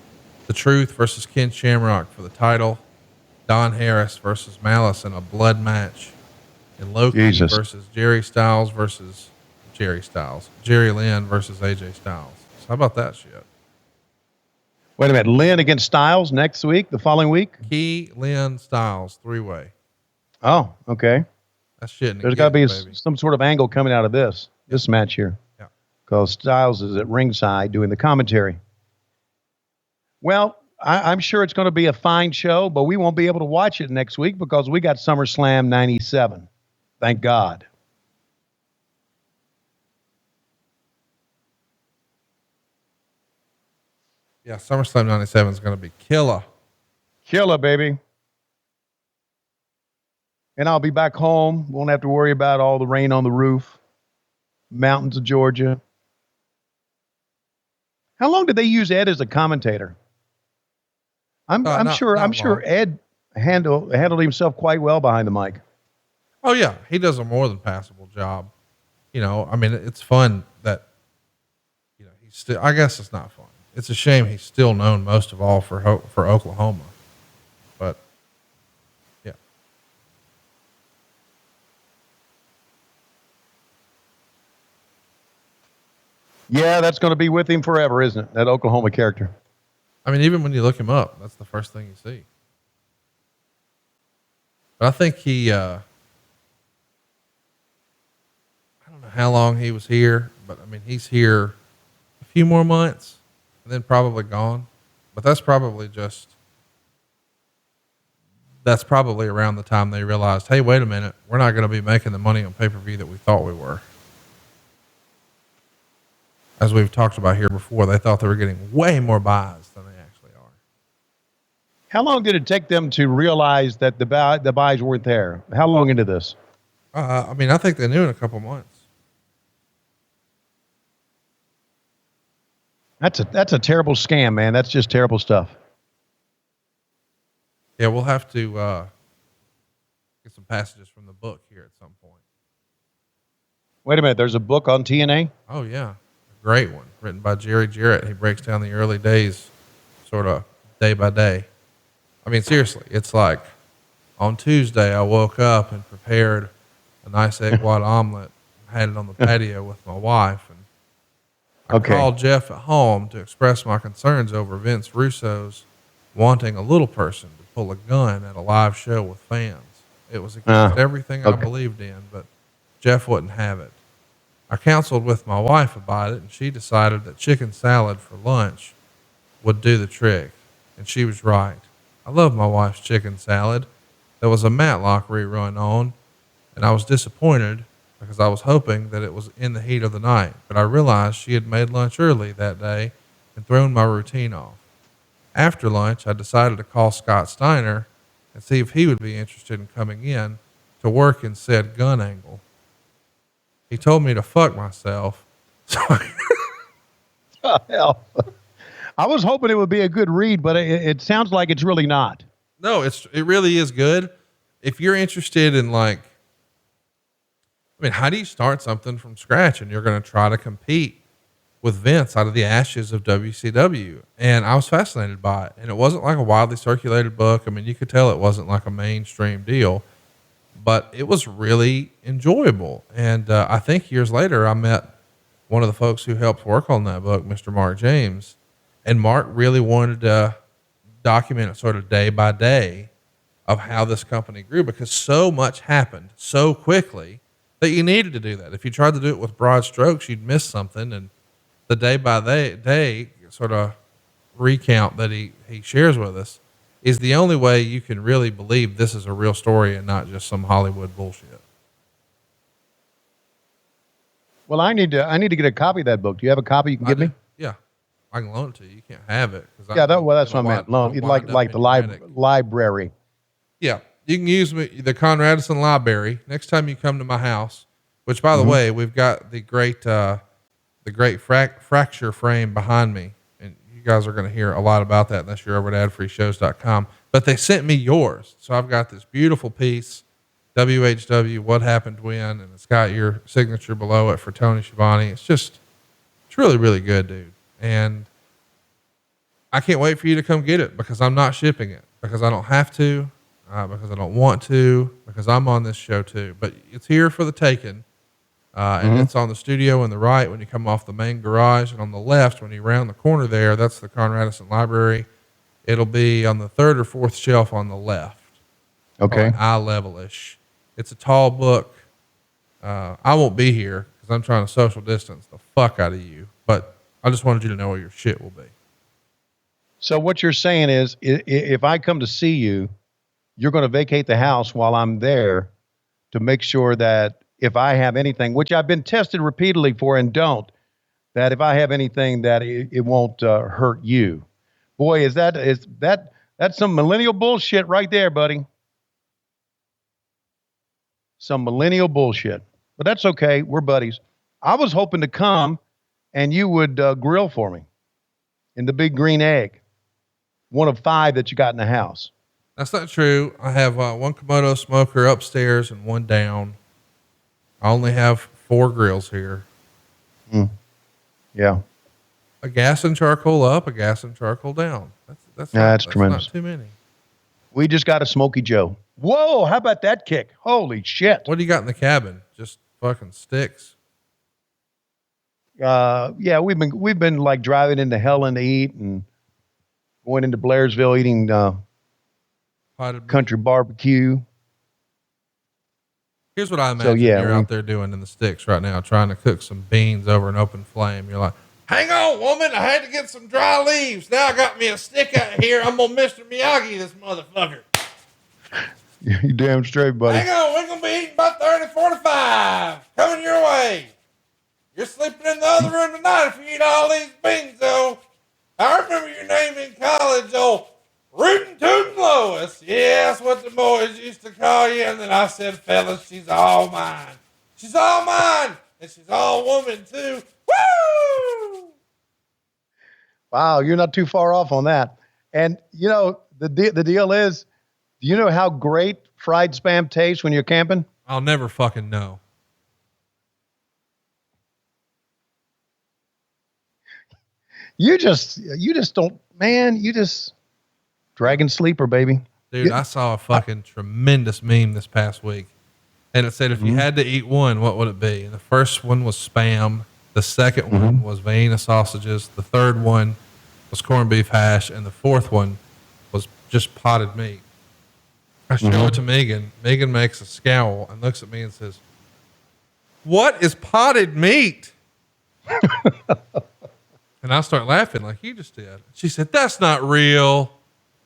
The Truth versus Ken Shamrock for the title. Don Harris versus Malice in a blood match. And Loki versus Jerry Styles versus Jerry Styles. Jerry Lynn versus AJ Styles. So how about that shit? Wait a minute. Lynn against Styles next week, the following week? Key, Lynn, Styles, 3-way. Oh, okay. That's shit. There's got to be some sort of angle coming out of this match here. Yeah. Because Styles is at ringside doing the commentary. Well, I'm sure it's going to be a fine show, but we won't be able to watch it next week because we got SummerSlam 97. Thank God. Yeah, SummerSlam 97 is going to be killer. Killer, baby. And I'll be back home. Won't have to worry about all the rain on the roof. Mountains of Georgia. How long did they use Ed as a commentator? I'm sure Ed handled himself quite well behind the mic. Oh yeah, he does a more than passable job. You know, I mean, it's fun that, you know, he's still, I guess it's not fun. It's a shame he's still known most of all for Oklahoma, but yeah. Yeah, that's going to be with him forever, isn't it? That Oklahoma character. I mean, even when you look him up, that's the first thing you see. But I think he, I don't know how long he was here, but I mean, he's here a few more months and then probably gone. But that's probably around the time they realized, hey, wait a minute, we're not going to be making the money on pay-per-view that we thought we were. As we've talked about here before, they thought they were getting way more buys than they actually are. How long did it take them to realize that the buys weren't there? How long into this? I mean, I think they knew in a couple months. That's a terrible scam, man. That's just terrible stuff. Yeah, we'll have to get some passages from the book here at some point. Wait a minute. There's a book on TNA? Oh, yeah. A great one written by Jeff Jarrett. He breaks down the early days sort of day by day. I mean, seriously, it's like on Tuesday, I woke up and prepared a nice egg white omelet, had it on the patio with my wife. And I called Jeff at home to express my concerns over Vince Russo's wanting a little person to pull a gun at a live show with fans. It was against everything I believed in, but Jeff wouldn't have it. I counseled with my wife about it, and she decided that chicken salad for lunch would do the trick, and she was right. I love my wife's chicken salad. There was a Matlock rerun on, and I was disappointed because I was hoping that it was in the heat of the night, but I realized she had made lunch early that day and thrown my routine off. After lunch, I decided to call Scott Steiner and see if he would be interested in coming in to work in said gun angle. He told me to fuck myself. So Oh, hell. I was hoping it would be a good read, but it sounds like it's really not. No, it really is good. If you're interested in like, I mean, how do you start something from scratch and you're going to try to compete with Vince out of the ashes of WCW? And I was fascinated by it. And it wasn't like a widely circulated book. I mean, you could tell it wasn't like a mainstream deal, but it was really enjoyable. And I think years later, I met one of the folks who helped work on that book, Mr. Mark James. And Mark really wanted to document it sort of day by day of how this company grew, because so much happened so quickly that you needed to do that. If you tried to do it with broad strokes, you'd miss something. And the day by day sort of recount that he shares with us is the only way you can really believe this is a real story and not just some Hollywood bullshit. Well, I need to get a copy of that book. Do you have a copy you can give me? Yeah. I can loan it to you. You can't have it. Yeah, that's what I meant. Loan, like the library. Yeah. You can use the Conrad Edison Library next time you come to my house, which by the way, we've got the great fracture frame behind me. And you guys are going to hear a lot about that unless you're over at adfreeshows.com, but they sent me yours. So I've got this beautiful piece, WHW, what happened when, and it's got your signature below it for Tony Schiavone. It's really, really good, dude. And I can't wait for you to come get it, because I'm not shipping it, because I don't have to. Because I don't want to, because I'm on this show too, but it's here for the taking. And it's on the studio on the right when you come off the main garage, and on the left, when you round the corner there, that's the Conrad Edison Library. It'll be on the third or fourth shelf on the left. Okay. Eye level-ish. It's a tall book. I won't be here because I'm trying to social distance the fuck out of you, but I just wanted you to know where your shit will be. So what you're saying is, if I come to see you, you're going to vacate the house while I'm there to make sure that if I have anything, which I've been tested repeatedly for and don't, that if I have anything that it won't hurt you. Boy, that's some millennial bullshit right there, buddy. Some millennial bullshit, but that's okay. We're buddies. I was hoping to come and you would grill for me in the big green egg, one of 5 that you got in the house. That's not true. I have one Komodo smoker upstairs and one down. I only have 4 grills here. Yeah. A gas and charcoal up, a gas and charcoal down. That's tremendous. Not too many. We just got a Smoky Joe. Whoa. How about that kick? Holy shit. What do you got in the cabin? Just fucking sticks. Yeah, we've been like driving into Helen to eat and going into Blairsville eating, country barbecue. Here's what I imagine you're out there doing in the sticks right now, trying to cook some beans over an open flame. You're like, hang on, woman. I had to get some dry leaves. Now I got me a stick out here. I'm going to Mr. Miyagi this motherfucker. You damn straight, buddy. Hang on. We're going to be eating by 30:45. Coming your way. You're sleeping in the other room tonight if you eat all these beans, though. I remember your name in college, old Rootin' Tootin' Lois. Yeah, that's what the boys used to call you. And then I said, fellas, she's all mine. She's all mine. And she's all woman, too. Woo! Wow, you're not too far off on that. And, you know, the deal is, do you know how great fried Spam tastes when you're camping? I'll never fucking know. You just don't, man, you just dragon sleeper, baby. Dude, I saw a fucking tremendous meme this past week. And it said, if you had to eat one, what would it be? And the first one was Spam. The second one was Vienna sausages. The third one was corned beef hash. And the fourth one was just potted meat. I show it to Megan. Megan makes a scowl and looks at me and says, what is potted meat? And I start laughing like you just did. She said, that's not real.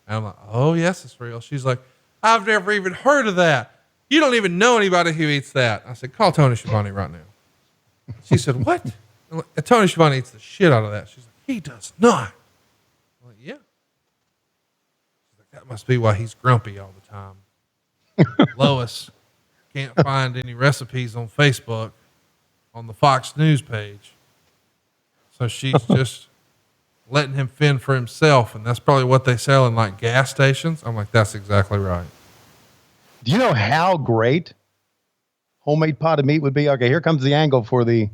And I'm like, oh, yes, it's real. She's like, I've never even heard of that. You don't even know anybody who eats that. I said, call Tony Schiavone right now. She said, what? Like, Tony Schiavone eats the shit out of that. She's like, he does not. I'm like, yeah. She's like, that must be why he's grumpy all the time. Lois can't find any recipes on Facebook on the Fox News page. So she's just letting him fend for himself. And that's probably what they sell in like gas stations. I'm like, that's exactly right. Do you know how great homemade potted meat would be? Okay, here comes the angle for the.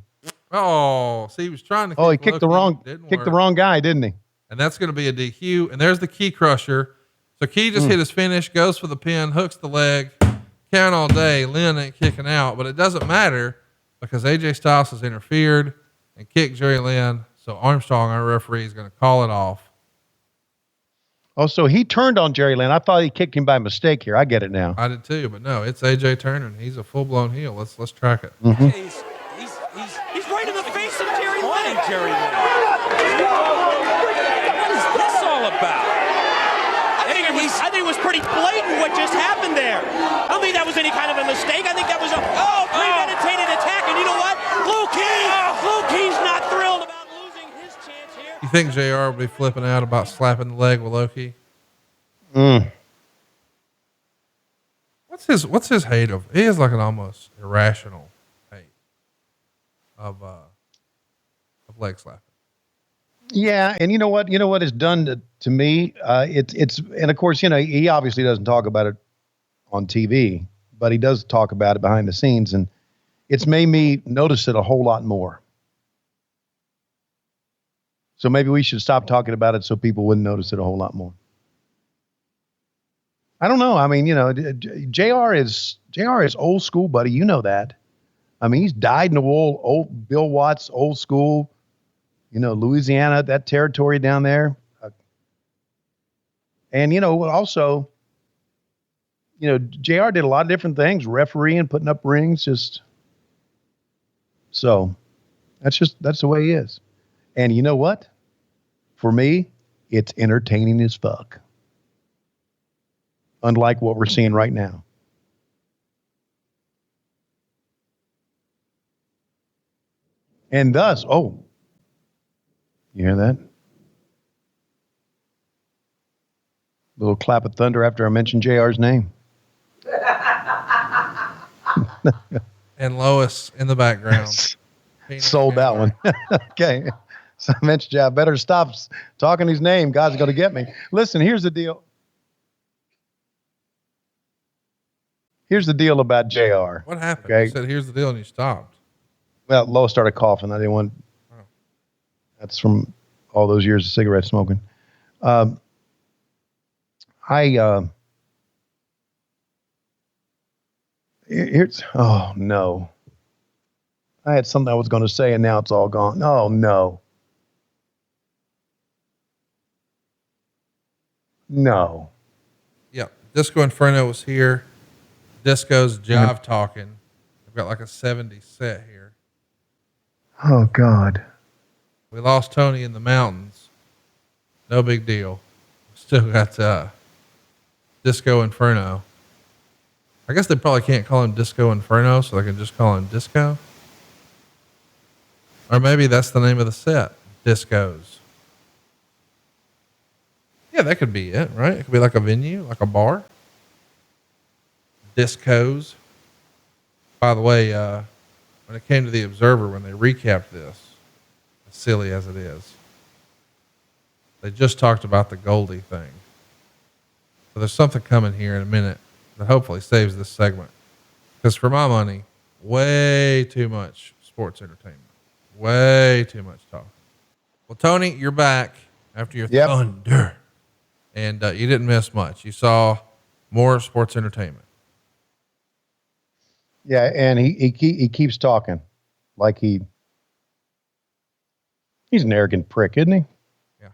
Oh, see, he was trying to. Oh, he kicked the wrong guy, didn't he? And that's going to be a DQ. And there's the Key crusher. So Key just hit his finish, goes for the pin, hooks the leg, count all day. Lynn ain't kicking out, but it doesn't matter because AJ Styles has interfered and kicked Jerry Lynn. So Armstrong, our referee, is going to call it off. Oh, so he turned on Jerry Lynn. I thought he kicked him by mistake here. I get it now. I did too, but no, it's AJ Turner, and he's a full-blown heel. Let's track it. Mm-hmm. He's right in the face of Jerry Lynn. What is this all about? I think it was pretty blatant what just happened there. I don't think that was any kind of a mistake. I think that was a premeditated attack. And you know what? Blue Key's not thrilled about losing his chance here. You think JR will be flipping out about slapping the leg with Loki? What's his hate of? He is like an almost irrational hate of leg slapping. Yeah, and you know what it's done to me? It's and of course, he obviously doesn't talk about it on TV, but he does talk about it behind the scenes, and it's made me notice it a whole lot more. So maybe we should stop talking about it so people wouldn't notice it a whole lot more. I don't know. I mean, JR is old school, buddy. You know that. I mean, he's dyed in the wool, old Bill Watts, old school. Louisiana, that territory down there. And, also, JR did a lot of different things, refereeing, putting up rings, so that's the way he is. And you know what? For me, it's entertaining as fuck. Unlike what we're seeing right now. And thus, you hear that? Little clap of thunder after I mentioned JR's name. And Lois in the background. Sold that one. Okay. So I mentioned, I better stop talking his name. God's going to get me. Listen, here's the deal. Here's the deal about JR. What happened? Okay? You said, here's the deal, and you stopped. Well, Lois started coughing. I didn't want. That's from all those years of cigarette smoking. Here's, oh no. I had something I was going to say and now it's all gone. Oh no. No. Yep. Disco Inferno was here. Disco's jive talking. I've got like a 70 set here. Oh God. We lost Tony in the mountains. No big deal. Still got Disco Inferno. I guess they probably can't call him Disco Inferno, so they can just call him Disco. Or maybe that's the name of the set. Discos. Yeah, that could be it, right? It could be like a venue, like a bar. Discos. By the way, when it came to the Observer, when they recapped this, as silly as it is, they just talked about the Goldie thing. So there's something coming here in a minute that hopefully saves this segment. Because for my money, way too much sports entertainment. Way too much talk. Well, Tony, you're back after your thunder. And you didn't miss much. You saw more sports entertainment. Yeah, and he keeps talking like he's an arrogant prick, isn't he? Yeah.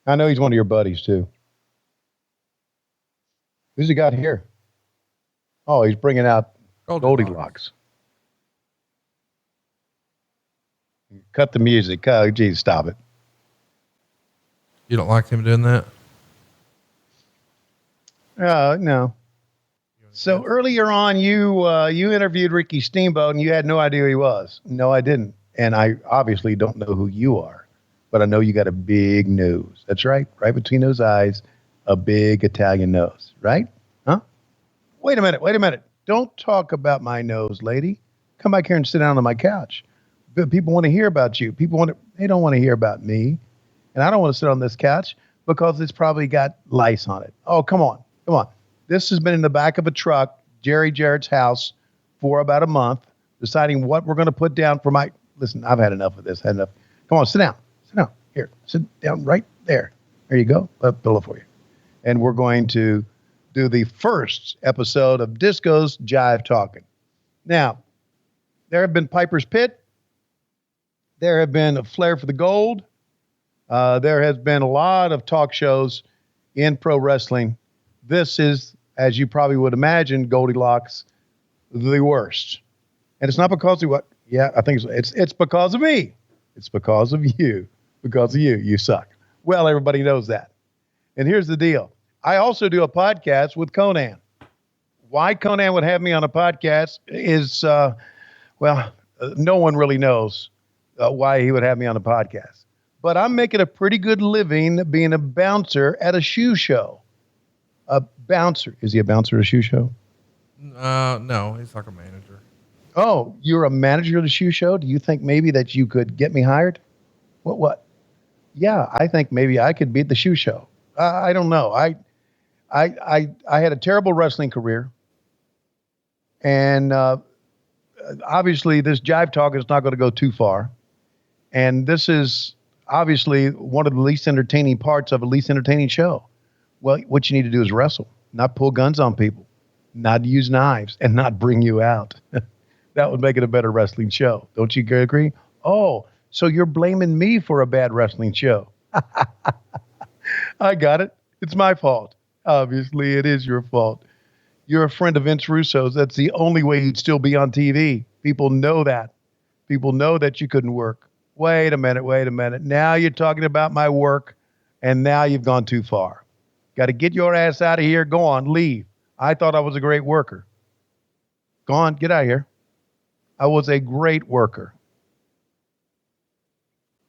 I know he's one of your buddies too. Who's he got here? Oh, he's bringing out Goldilocks. Cut the music. Oh, geez, stop it. You don't like him doing that? No. So earlier on, you interviewed Ricky Steamboat, and you had no idea who he was. No, I didn't. And I obviously don't know who you are, but I know you got a big nose. That's right. Right between those eyes, a big Italian nose, right? Huh? Wait a minute. Don't talk about my nose, lady. Come back here and sit down on my couch. People want to hear about you. They don't want to hear about me. And I don't want to sit on this couch because it's probably got lice on it. Oh, come on. This has been in the back of a truck, Jerry Jarrett's house, for about a month, deciding what we're going to put down for my... Listen, I've had enough of this. Come on, sit down. Here, sit down right there. There you go. A pillow for you. And we're going to do the first episode of Disco's Jive Talking. Now, there have been Piper's Pit. There have been a Flair for the Gold. There has been a lot of talk shows in pro wrestling. This is, as you probably would imagine, Goldilocks, the worst. And it's not because of what? Yeah, I think it's because of me. It's because of you. Because of you. You suck. Well, everybody knows that. And here's the deal. I also do a podcast with Conan. Why Conan would have me on a podcast is, no one really knows why he would have me on a podcast. But I'm making a pretty good living being a bouncer at a shoe show. A bouncer. Is he a bouncer at a shoe show? No, he's like a manager. Oh, you're a manager at a shoe show? Do you think maybe that you could get me hired? What? Yeah, I think maybe I could be at the shoe show. I don't know. I had a terrible wrestling career. And obviously this Jive Talk is not going to go too far. And this is obviously one of the least entertaining parts of a least entertaining show. Well, what you need to do is wrestle, not pull guns on people, not use knives, and not bring you out. That would make it a better wrestling show. Don't you agree? Oh, so you're blaming me for a bad wrestling show. I got it. It's my fault. Obviously, it is your fault. You're a friend of Vince Russo's. That's the only way you'd still be on TV. People know that. People know that you couldn't work. Wait a minute. Now you're talking about my work, and now you've gone too far. Got to get your ass out of here. Go on, leave. I thought I was a great worker. Go on, get out of here. I was a great worker.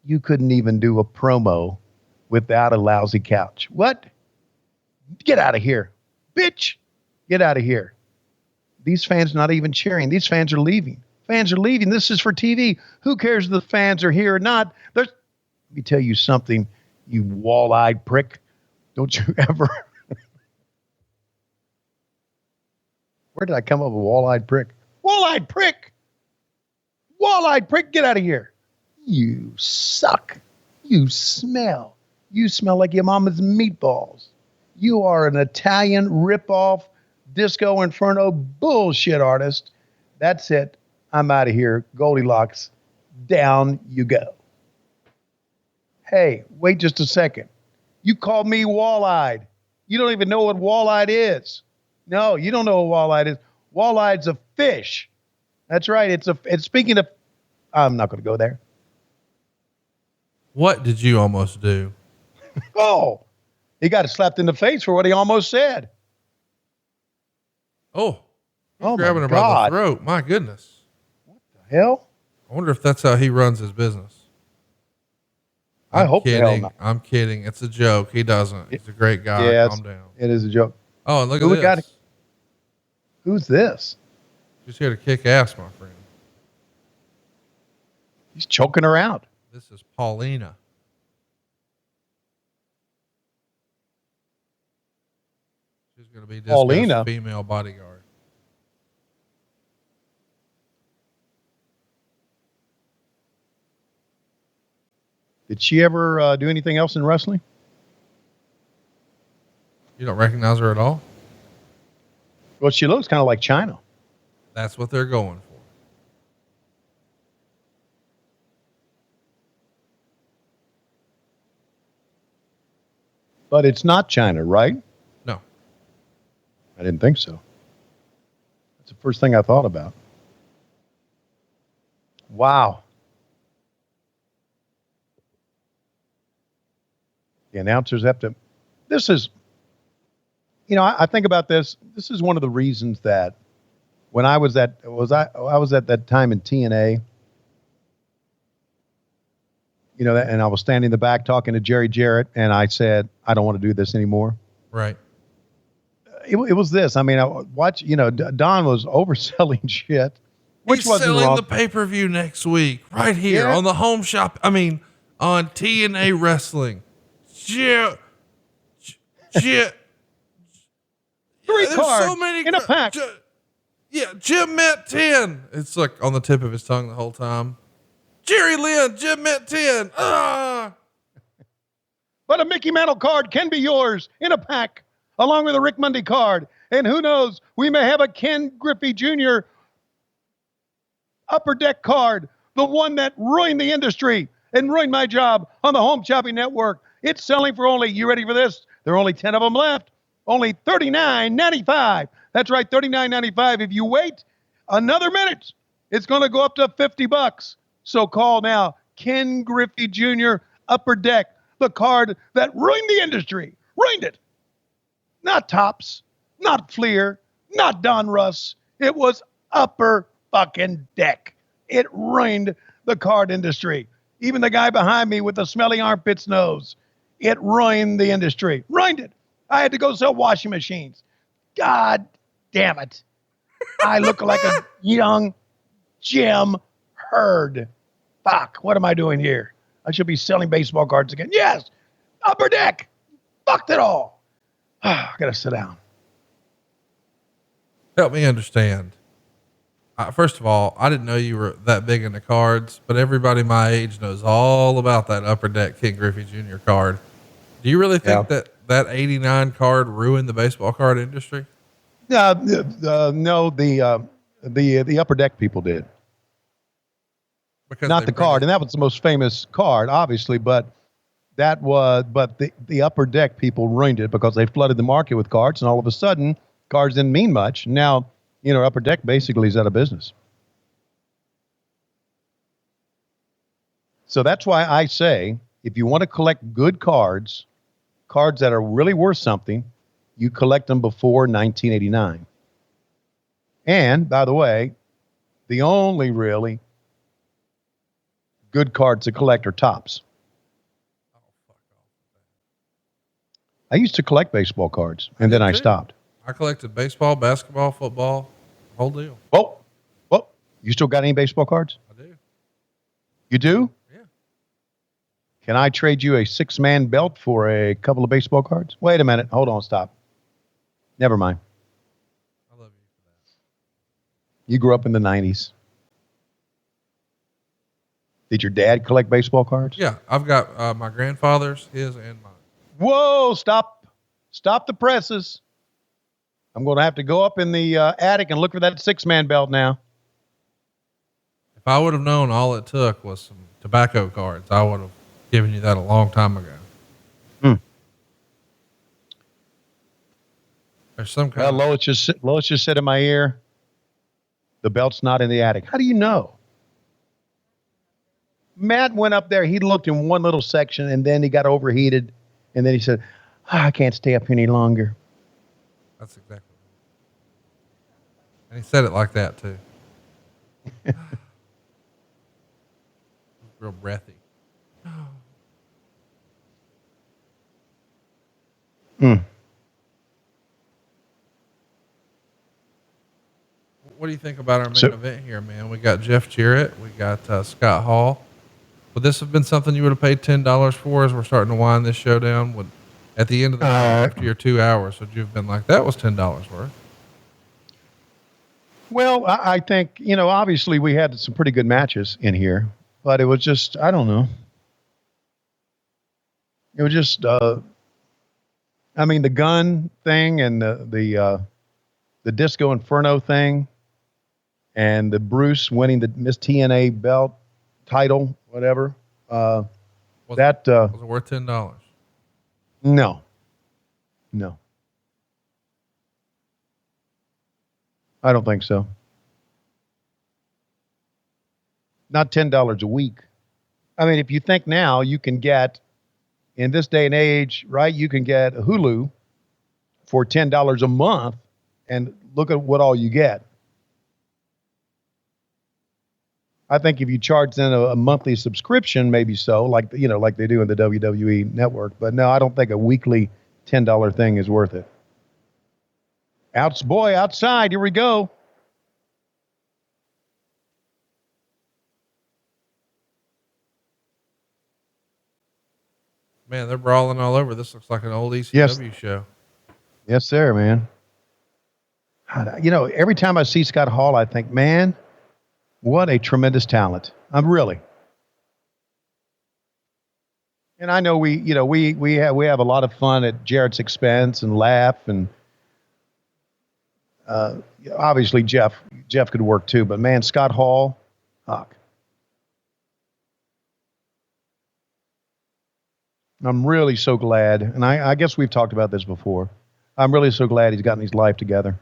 You couldn't even do a promo without a lousy couch. What? Get out of here. Bitch, get out of here. These fans not even cheering. These fans are leaving. Fans are leaving. This is for TV. Who cares if the fans are here or not? Let me tell you something, you wall-eyed prick. Don't you ever... Where did I come up with wall-eyed prick? Wall-eyed prick! Wall-eyed prick, get out of here. You suck. You smell. You smell like your mama's meatballs. You are an Italian rip-off Disco Inferno bullshit artist. That's it. I'm out of here. Goldilocks, down you go. Hey, wait just a second. You called me wall-eyed. You don't even know what wall-eyed is. No, you don't know what wall-eyed is. Wall-eyed's a fish. That's right. It's speaking of, I'm not going to go there. What did you almost do? Oh, he got slapped in the face for what he almost said. Oh, oh grabbing her by the throat. My goodness. What the hell? I wonder if that's how he runs his business. I hope the hell not. I'm kidding. It's a joke. He doesn't. He's a great guy. Yeah, calm down. It is a joke. Oh, and look at this. Who's this? She's here to kick ass, my friend. He's choking her out. This is Paulina. She's going to be Disco's female bodyguard. Did she ever do anything else in wrestling? You don't recognize her at all? Well, she looks kind of like China. That's what they're going for. But it's not China, right? No. I didn't think so. That's the first thing I thought about. Wow. The announcers have to, this is, you know, I think about this. This is one of the reasons that when I was at that time in TNA, you know, and I was standing in the back talking to Jerry Jarrett, and I said, I don't want to do this anymore. Right. It was this. I mean, I watch, you know, Don was overselling shit. Which He's wasn't selling wrong. the pay-per-view next week, right here Yeah. on the home shop. I mean, on TNA Wrestling. Yeah. Yeah. Three There's cards so many in a pack. Yeah, Jim met 10. It's like on the tip of his tongue the whole time. Jerry Lynn, Jim met 10. Ah. But a Mickey Mantle card can be yours in a pack, along with a Rick Monday card. And who knows, we may have a Ken Griffey Jr. Upper Deck card, the one that ruined the industry and ruined my job on the Home Shopping Network. It's selling for only, you ready for this? There are only 10 of them left. Only $39.95. That's right, $39.95. If you wait another minute, it's going to go up to $50. So call now. Ken Griffey Jr. Upper Deck, the card that ruined the industry. Ruined it. Not Topps, not Fleer, not Don Russ. It was Upper fucking Deck. It ruined the card industry. Even the guy behind me with the smelly armpits knows. It ruined the industry. Ruined it. I had to go sell washing machines. God damn it. I look like a young Jim Hurd. Fuck, what am I doing here? I should be selling baseball cards again. Yes, Upper Deck. Fucked it all. I gotta sit down. Help me understand. First of all, I didn't know you were that big into cards, but everybody my age knows all about that Upper Deck Ken Griffey Jr. card. Do you really think that 89 card ruined the baseball card industry? No, the Upper Deck people did. Because not the card, and that was the most famous card, obviously, but the Upper Deck people ruined it because they flooded the market with cards, and all of a sudden, cards didn't mean much. Now, Upper Deck basically is out of business. So that's why I say, if you want to collect good cards that are really worth something, you collect them before 1989. And, by the way, the only really good cards to collect are Topps. I used to collect baseball cards, and then I stopped. I collected baseball, basketball, football, whole deal. Oh, you still got any baseball cards? I do. You do? Yeah. Can I trade you a 6-man belt for a couple of baseball cards? Wait a minute. Hold on. Stop. Never mind. I love you for that. You grew up in the 90s. Did your dad collect baseball cards? Yeah. I've got my grandfather's, his, and mine. Whoa, stop the presses. I'm going to have to go up in the attic and look for that 6-man belt now. If I would have known all it took was some tobacco cards, I would have given you that a long time ago. There's some kind Lois just said in my ear, the belt's not in the attic. How do you know? Matt went up there. He looked in one little section, and then he got overheated. And then he said, I can't stay up here any longer. That's exactly. And he said it like that too. Real breathy. What do you think about our main event here, man? We got Jeff Jarrett. We got Scott Hall. Would this have been something you would have paid $10 for as we're starting to wind this show down? At the end of the night, after your 2 hours, would you have been like, that was $10 worth? Well, I think, obviously we had some pretty good matches in here, but it was just, I don't know. It was just, the gun thing and the Disco Inferno thing and the Bruce winning the Miss TNA belt title, whatever. Was it worth $10? No. I don't think so. Not $10 a week. I mean, if you think now you can get, in this day and age, right, you can get Hulu for $10 a month, and look at what all you get. I think if you charge them a monthly subscription, maybe so, like they do in the WWE network. But no, I don't think a weekly $10 thing is worth it. Outside, here we go. Man, they're brawling all over. This looks like an old ECW show. Yes, sir, man. You know, every time I see Scott Hall, I think, man, what a tremendous talent. I'm really. And I know we have a lot of fun at Jarrett's expense and laugh, and obviously Jeff could work too, but man, Scott Hall, fuck. I'm really so glad, and I guess we've talked about this before. I'm really so glad he's gotten his life together.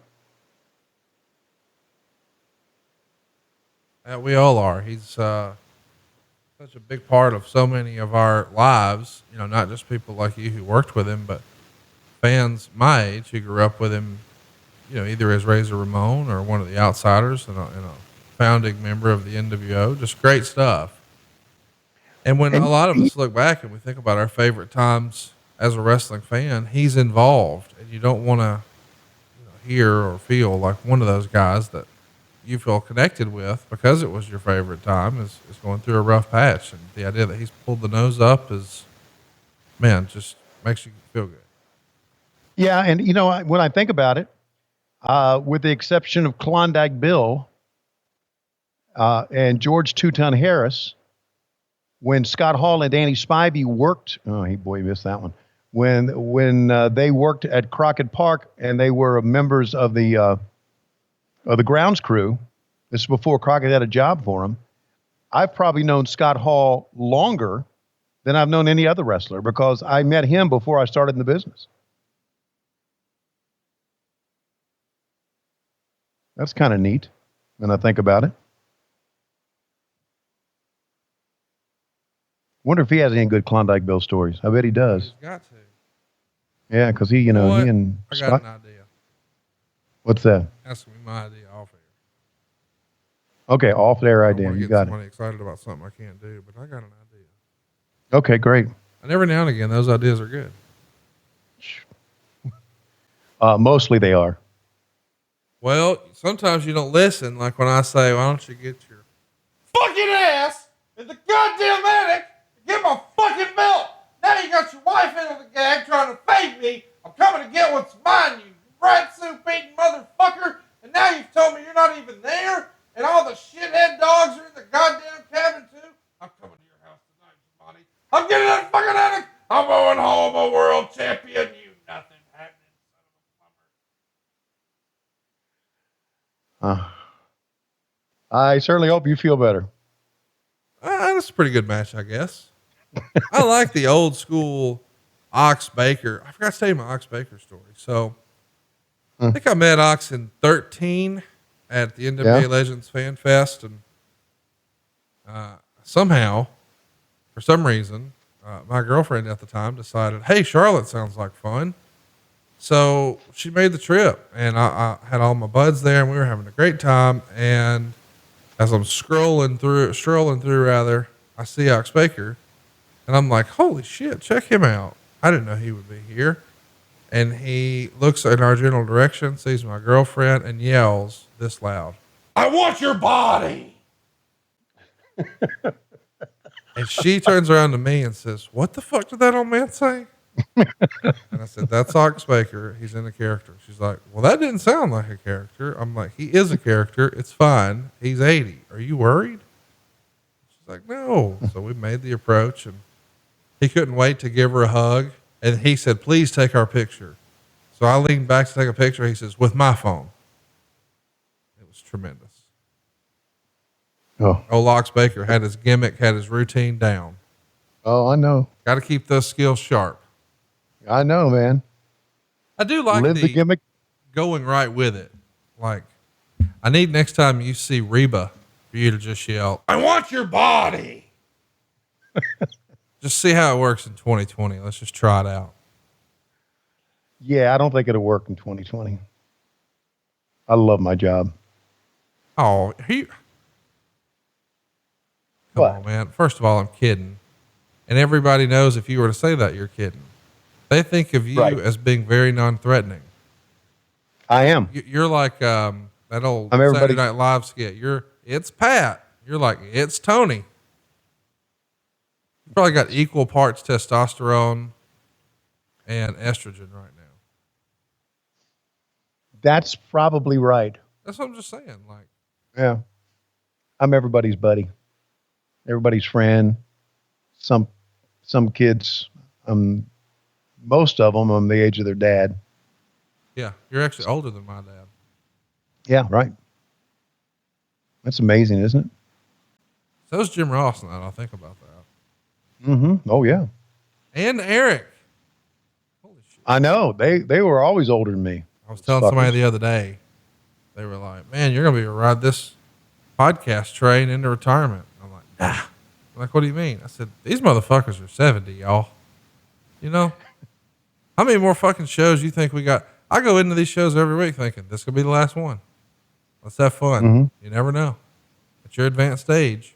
We all are. He's such a big part of so many of our lives, you know, not just people like you who worked with him, but fans my age who grew up with him, you know, either as Razor Ramon or one of the Outsiders and a founding member of the NWO. Just great stuff. And when a lot of us look back and we think about our favorite times as a wrestling fan, he's involved, and you don't want to hear or feel like one of those guys that you feel connected with because it was your favorite time is going through a rough patch. And the idea that he's pulled the nose up is, man, just makes you feel good. Yeah. And you know, when I think about it, with the exception of Klondike Bill, and George Two-Ton Harris, when Scott Hall and Danny Spivey worked, he missed that one. When they worked at Crockett Park and they were members of the grounds crew, this is before Crockett had a job for him. I've probably known Scott Hall longer than I've known any other wrestler because I met him before I started in the business. That's kind of neat when I think about it. Wonder if he has any good Klondike Bill stories. I bet he does. He's got to. Yeah, because he, he and I got Scott. an idea. What's that? That's my idea off air. Okay, off their idea. You got it. Somebody excited about something I can't do, but I got an idea. Okay, great. And every now and again, those ideas are good. Mostly they are. Well, sometimes you don't listen. Like when I say, why don't you get your fucking ass in the goddamn attic and get my fucking belt? Now you got your wife into the gag trying to fade me. I'm coming to get what's mine, you rat soup eating motherfucker. And now you've told me you're not even there. And all the shithead dogs are in the goddamn cabin too. I'm coming to your house tonight, Giovanni. I'm getting that fucking attic. I'm going home a world champion. You nothing happening, son of a bummer. I certainly hope you feel better. That's a pretty good match, I guess. I like the old school Ox Baker. I forgot to tell you my Ox Baker story. So I think I met Ox in 13 at the NWA Legends Fan Fest. And somehow, for some reason, my girlfriend at the time decided, hey, Charlotte sounds like fun. So she made the trip, and I had all my buds there, and we were having a great time. And as I'm strolling through, I see Ox Baker, and I'm like, holy shit, check him out. I didn't know he would be here. And he looks in our general direction, sees my girlfriend, and yells this loud, I want your body. And she turns around to me and says, what the fuck did that old man say? And I said, that's Ox Baker. He's in a character. She's like, well, that didn't sound like a character. I'm like, he is a character. It's fine. He's 80. Are you worried? She's like, no. So we made the approach, and he couldn't wait to give her a hug. And he said, please take our picture. So I leaned back to take a picture. He says, with my phone. It was tremendous. Oh, Old Ox Baker had his gimmick, had his routine down. Oh, I know. Got to keep those skills sharp. I know, man. I do like the gimmick, going right with it. Like, I need next time you see Reba for you to just yell, I want your body. Just see how it works in 2020. Let's just try it out. Yeah, I don't think it'll work in 2020. I love my job. Oh, come on, man. First of all, I'm kidding. And everybody knows if you were to say that, you're kidding. They think of you as being very non-threatening. I am. You're like that old Saturday Night Live skit. It's Pat. You're like, it's Tony. Probably got equal parts testosterone and estrogen right now. That's probably right. That's what I'm just saying. Like, Yeah. I'm everybody's buddy, everybody's friend. Some kids, most of them, I'm the age of their dad. yeah, you're actually older than my dad. Yeah, right. That's amazing, isn't it? So is Jim Ross now that I think about that. Mm-hmm. Oh, yeah. And Eric. I know. They were always older than me. I was telling somebody the other day, they were like, man, you're going to be able to ride this podcast train into retirement. I'm like, nah. I'm like, what do you mean? I said, these motherfuckers are 70, y'all. You know? How many more fucking shows you think we got? I go into these shows every week thinking, this could be the last one. Let's have fun. Mm-hmm. You never know. At your advanced stage,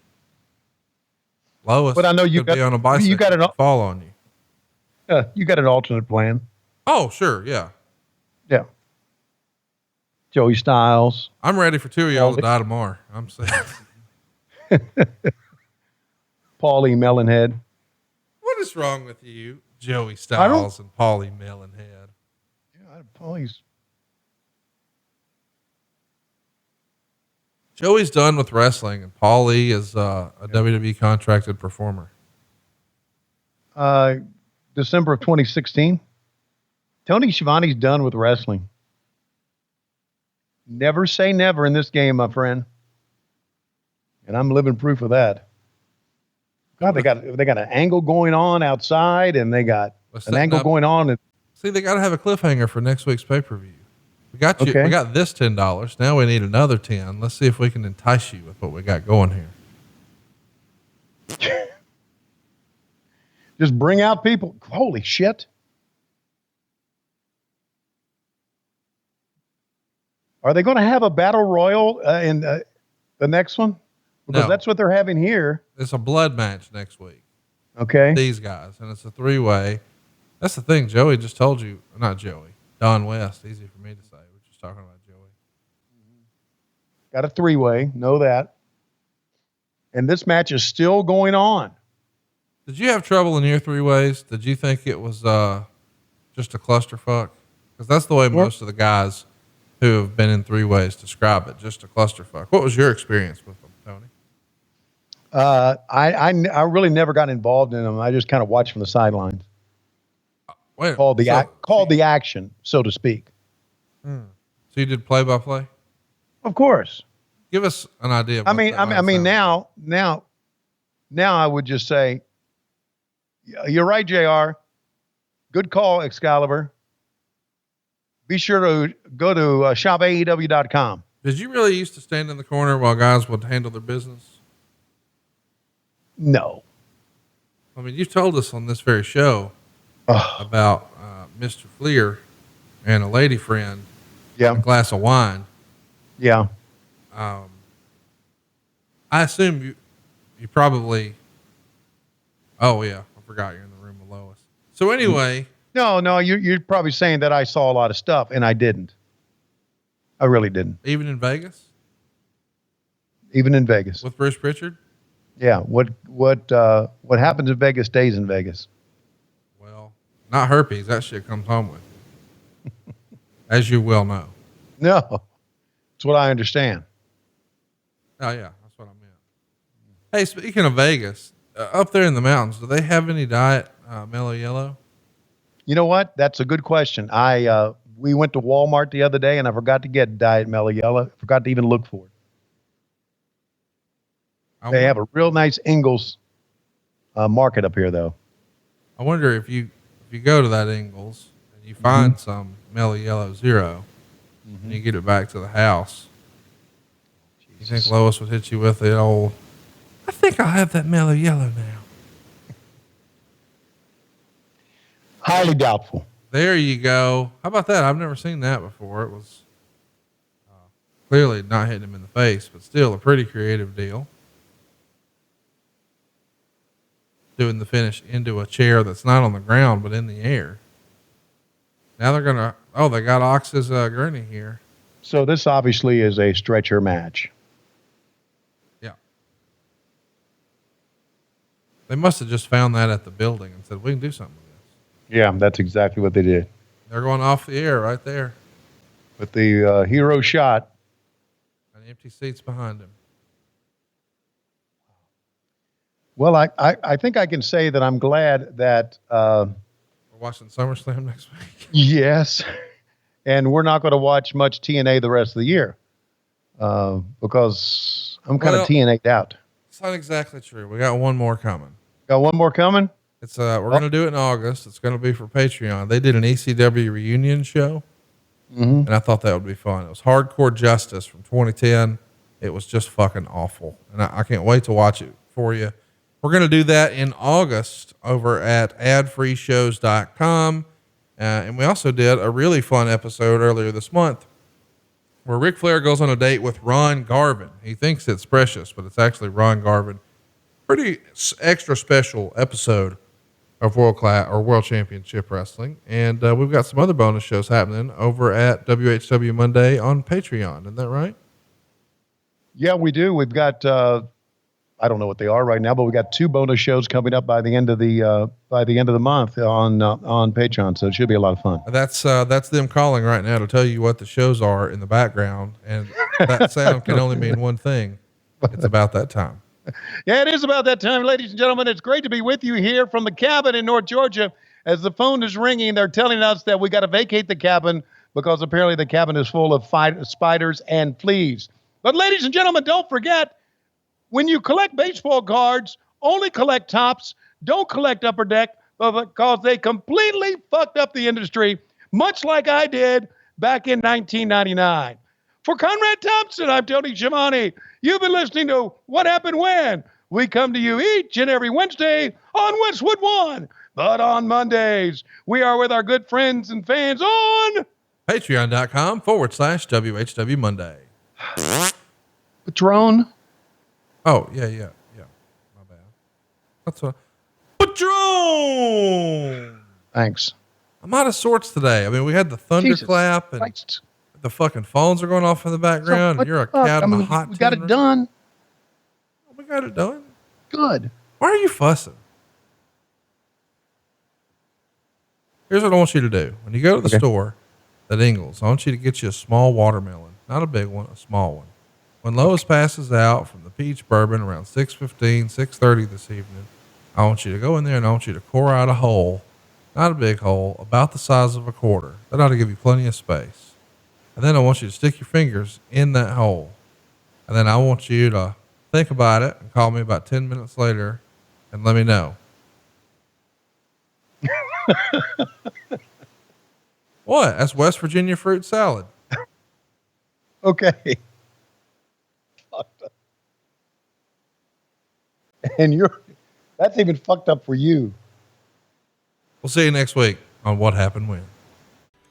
Lois But I know you could got be on a bicycle you got and fall on you. you got an alternate plan. Oh, sure. Yeah. Yeah. Joey Styles. I'm ready for two of y'all to die tomorrow. I'm saying. Paulie Melonhead. What is wrong with you, Joey Styles and Paulie Melonhead? Yeah, Paulie's. Joey's done with wrestling, and Paulie is a WWE contracted performer. December of 2016. Tony Schiavone's done with wrestling. Never say never in this game, my friend. And I'm living proof of that. God, they got an angle going on outside, and they got an angle going on. See, they got to have a cliffhanger for next week's pay-per-view. We got you. Okay. We got this $10. Now we need another 10. Let's see if we can entice you with what we got going here. Just bring out people. Holy shit. Are they going to have a battle royal in the next one? Because that's what they're having here. It's a blood match next week. Okay. These guys, and it's a 3-way. That's the thing. Joey just told you, not Joey, Don West. Easy for me to say. We're just talking about Joey. Got a 3-way. Know that. And this match is still going on. Did you have trouble in your 3-ways? Did you think it was just a clusterfuck? Because that's the way most of the guys who have been in 3-ways describe it, just a clusterfuck. What was your experience with them, Tony? I really never got involved in them. I just kind of watched from the sidelines. Called the action, so to speak. So you did play-by-play? Of course. Give us an idea. I mean, now I would just say, you're right, JR. Good call, Excalibur. Be sure to go to shopaew.com. Did you really used to stand in the corner while guys would handle their business? No. I mean, you told us on this very show about Mr. Fleer and a lady friend, and a glass of wine. Yeah. I assume you probably. Oh yeah, I forgot you're in the room with Lois. So anyway. No, you're probably saying that I saw a lot of stuff, and I didn't. I really didn't. Even in Vegas? Even in Vegas. With Bruce Pritchard? Yeah. What happens in Vegas stays in Vegas. Well, not herpes. That shit comes home with you. As you well know. No. That's what I understand. Oh yeah, that's what I meant. Hey, speaking of Vegas, up there in the mountains, do they have any diet Mellow Yellow? You know what? That's a good question. We went to Walmart the other day, and I forgot to get Diet Mellow Yellow. I forgot to even look for it. They have a real nice Ingles market up here, though. I wonder if you go to that Ingles and you find some Mellow Yellow Zero, and you get it back to the house, you think Lois would hit you with the old, I think I'll have that Mellow Yellow now. Highly doubtful. There you go. How about that? I've never seen that before. It was clearly not hitting him in the face, but still a pretty creative deal. Doing the finish into a chair that's not on the ground, but in the air. Now they're going to, they got Ox's gurney here. So this obviously is a stretcher match. Yeah. They must have just found that at the building and said, we can do something with this. Yeah, that's exactly what they did. They're going off the air right there. With the hero shot. And empty seats behind him. Well, I think I can say that I'm glad that we're watching SummerSlam next week. Yes, and we're not going to watch much TNA the rest of the year because I'm kind of TNA'd out. It's not exactly true. We got one more coming. Got one more coming? It's we're going to do it in August. It's going to be for Patreon. They did an ECW reunion show, and I thought that would be fun. It was Hardcore Justice from 2010. It was just fucking awful, and I can't wait to watch it for you. We're going to do that in August over at adfreeshows.com. And we also did a really fun episode earlier this month where Ric Flair goes on a date with Ron Garvin. He thinks it's Precious, but it's actually Ron Garvin. Pretty extra special episode of World Championship Wrestling. And we've got some other bonus shows happening over at WHW Monday on Patreon. Isn't that right? Yeah, we do. We've got, I don't know what they are right now, but we got 2 bonus shows coming up by the end of the month on Patreon. So it should be a lot of fun. That's them calling right now to tell you what the shows are in the background, and that sound can only mean one thing. It's about that time. Yeah, it is about that time, ladies and gentlemen. It's great to be with you here from the cabin in North Georgia. As the phone is ringing, they're telling us that we got to vacate the cabin because apparently the cabin is full of spiders and fleas. But ladies and gentlemen, don't forget, when you collect baseball cards, only collect tops. Don't collect upper deck because they completely fucked up the industry, much like I did back in 1999. For Conrad Thompson, I'm Tony Schiavone. You've been listening to What Happened When. We come to you each and every Wednesday on Westwood One. But on Mondays, we are with our good friends and fans on Patreon.com/WHW Monday. Patron. Oh, yeah. My bad. That's a Patron. Thanks. I'm out of sorts today. I mean, we had the thunderclap and the fucking phones are going off in the background. And you're a cat on a hot tin. We got it done. We got it done. Good. Why are you fussing? Here's what I want you to do. When you go to the store at Ingles, I want you to get you a small watermelon, not a big one, a small one. When Lois passes out from the peach bourbon around 6:15, 6:30 this evening, I want you to go in there and I want you to pour out a hole, not a big hole, about the size of a quarter. That ought to give you plenty of space. And then I want you to stick your fingers in that hole. And then I want you to think about it and call me about 10 minutes later and let me know. What? That's West Virginia fruit salad. Okay. And that's even fucked up for you. We'll see you next week on What Happened When.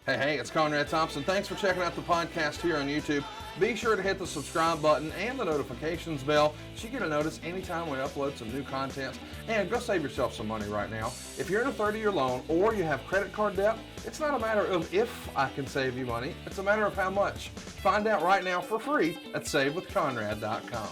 Hey, it's Conrad Thompson. Thanks for checking out the podcast here on YouTube. Be sure to hit the subscribe button and the notifications bell so you get a notice anytime we upload some new content. And go save yourself some money right now. If you're in a 30-year loan or you have credit card debt, it's not a matter of if I can save you money. It's a matter of how much. Find out right now for free at SaveWithConrad.com.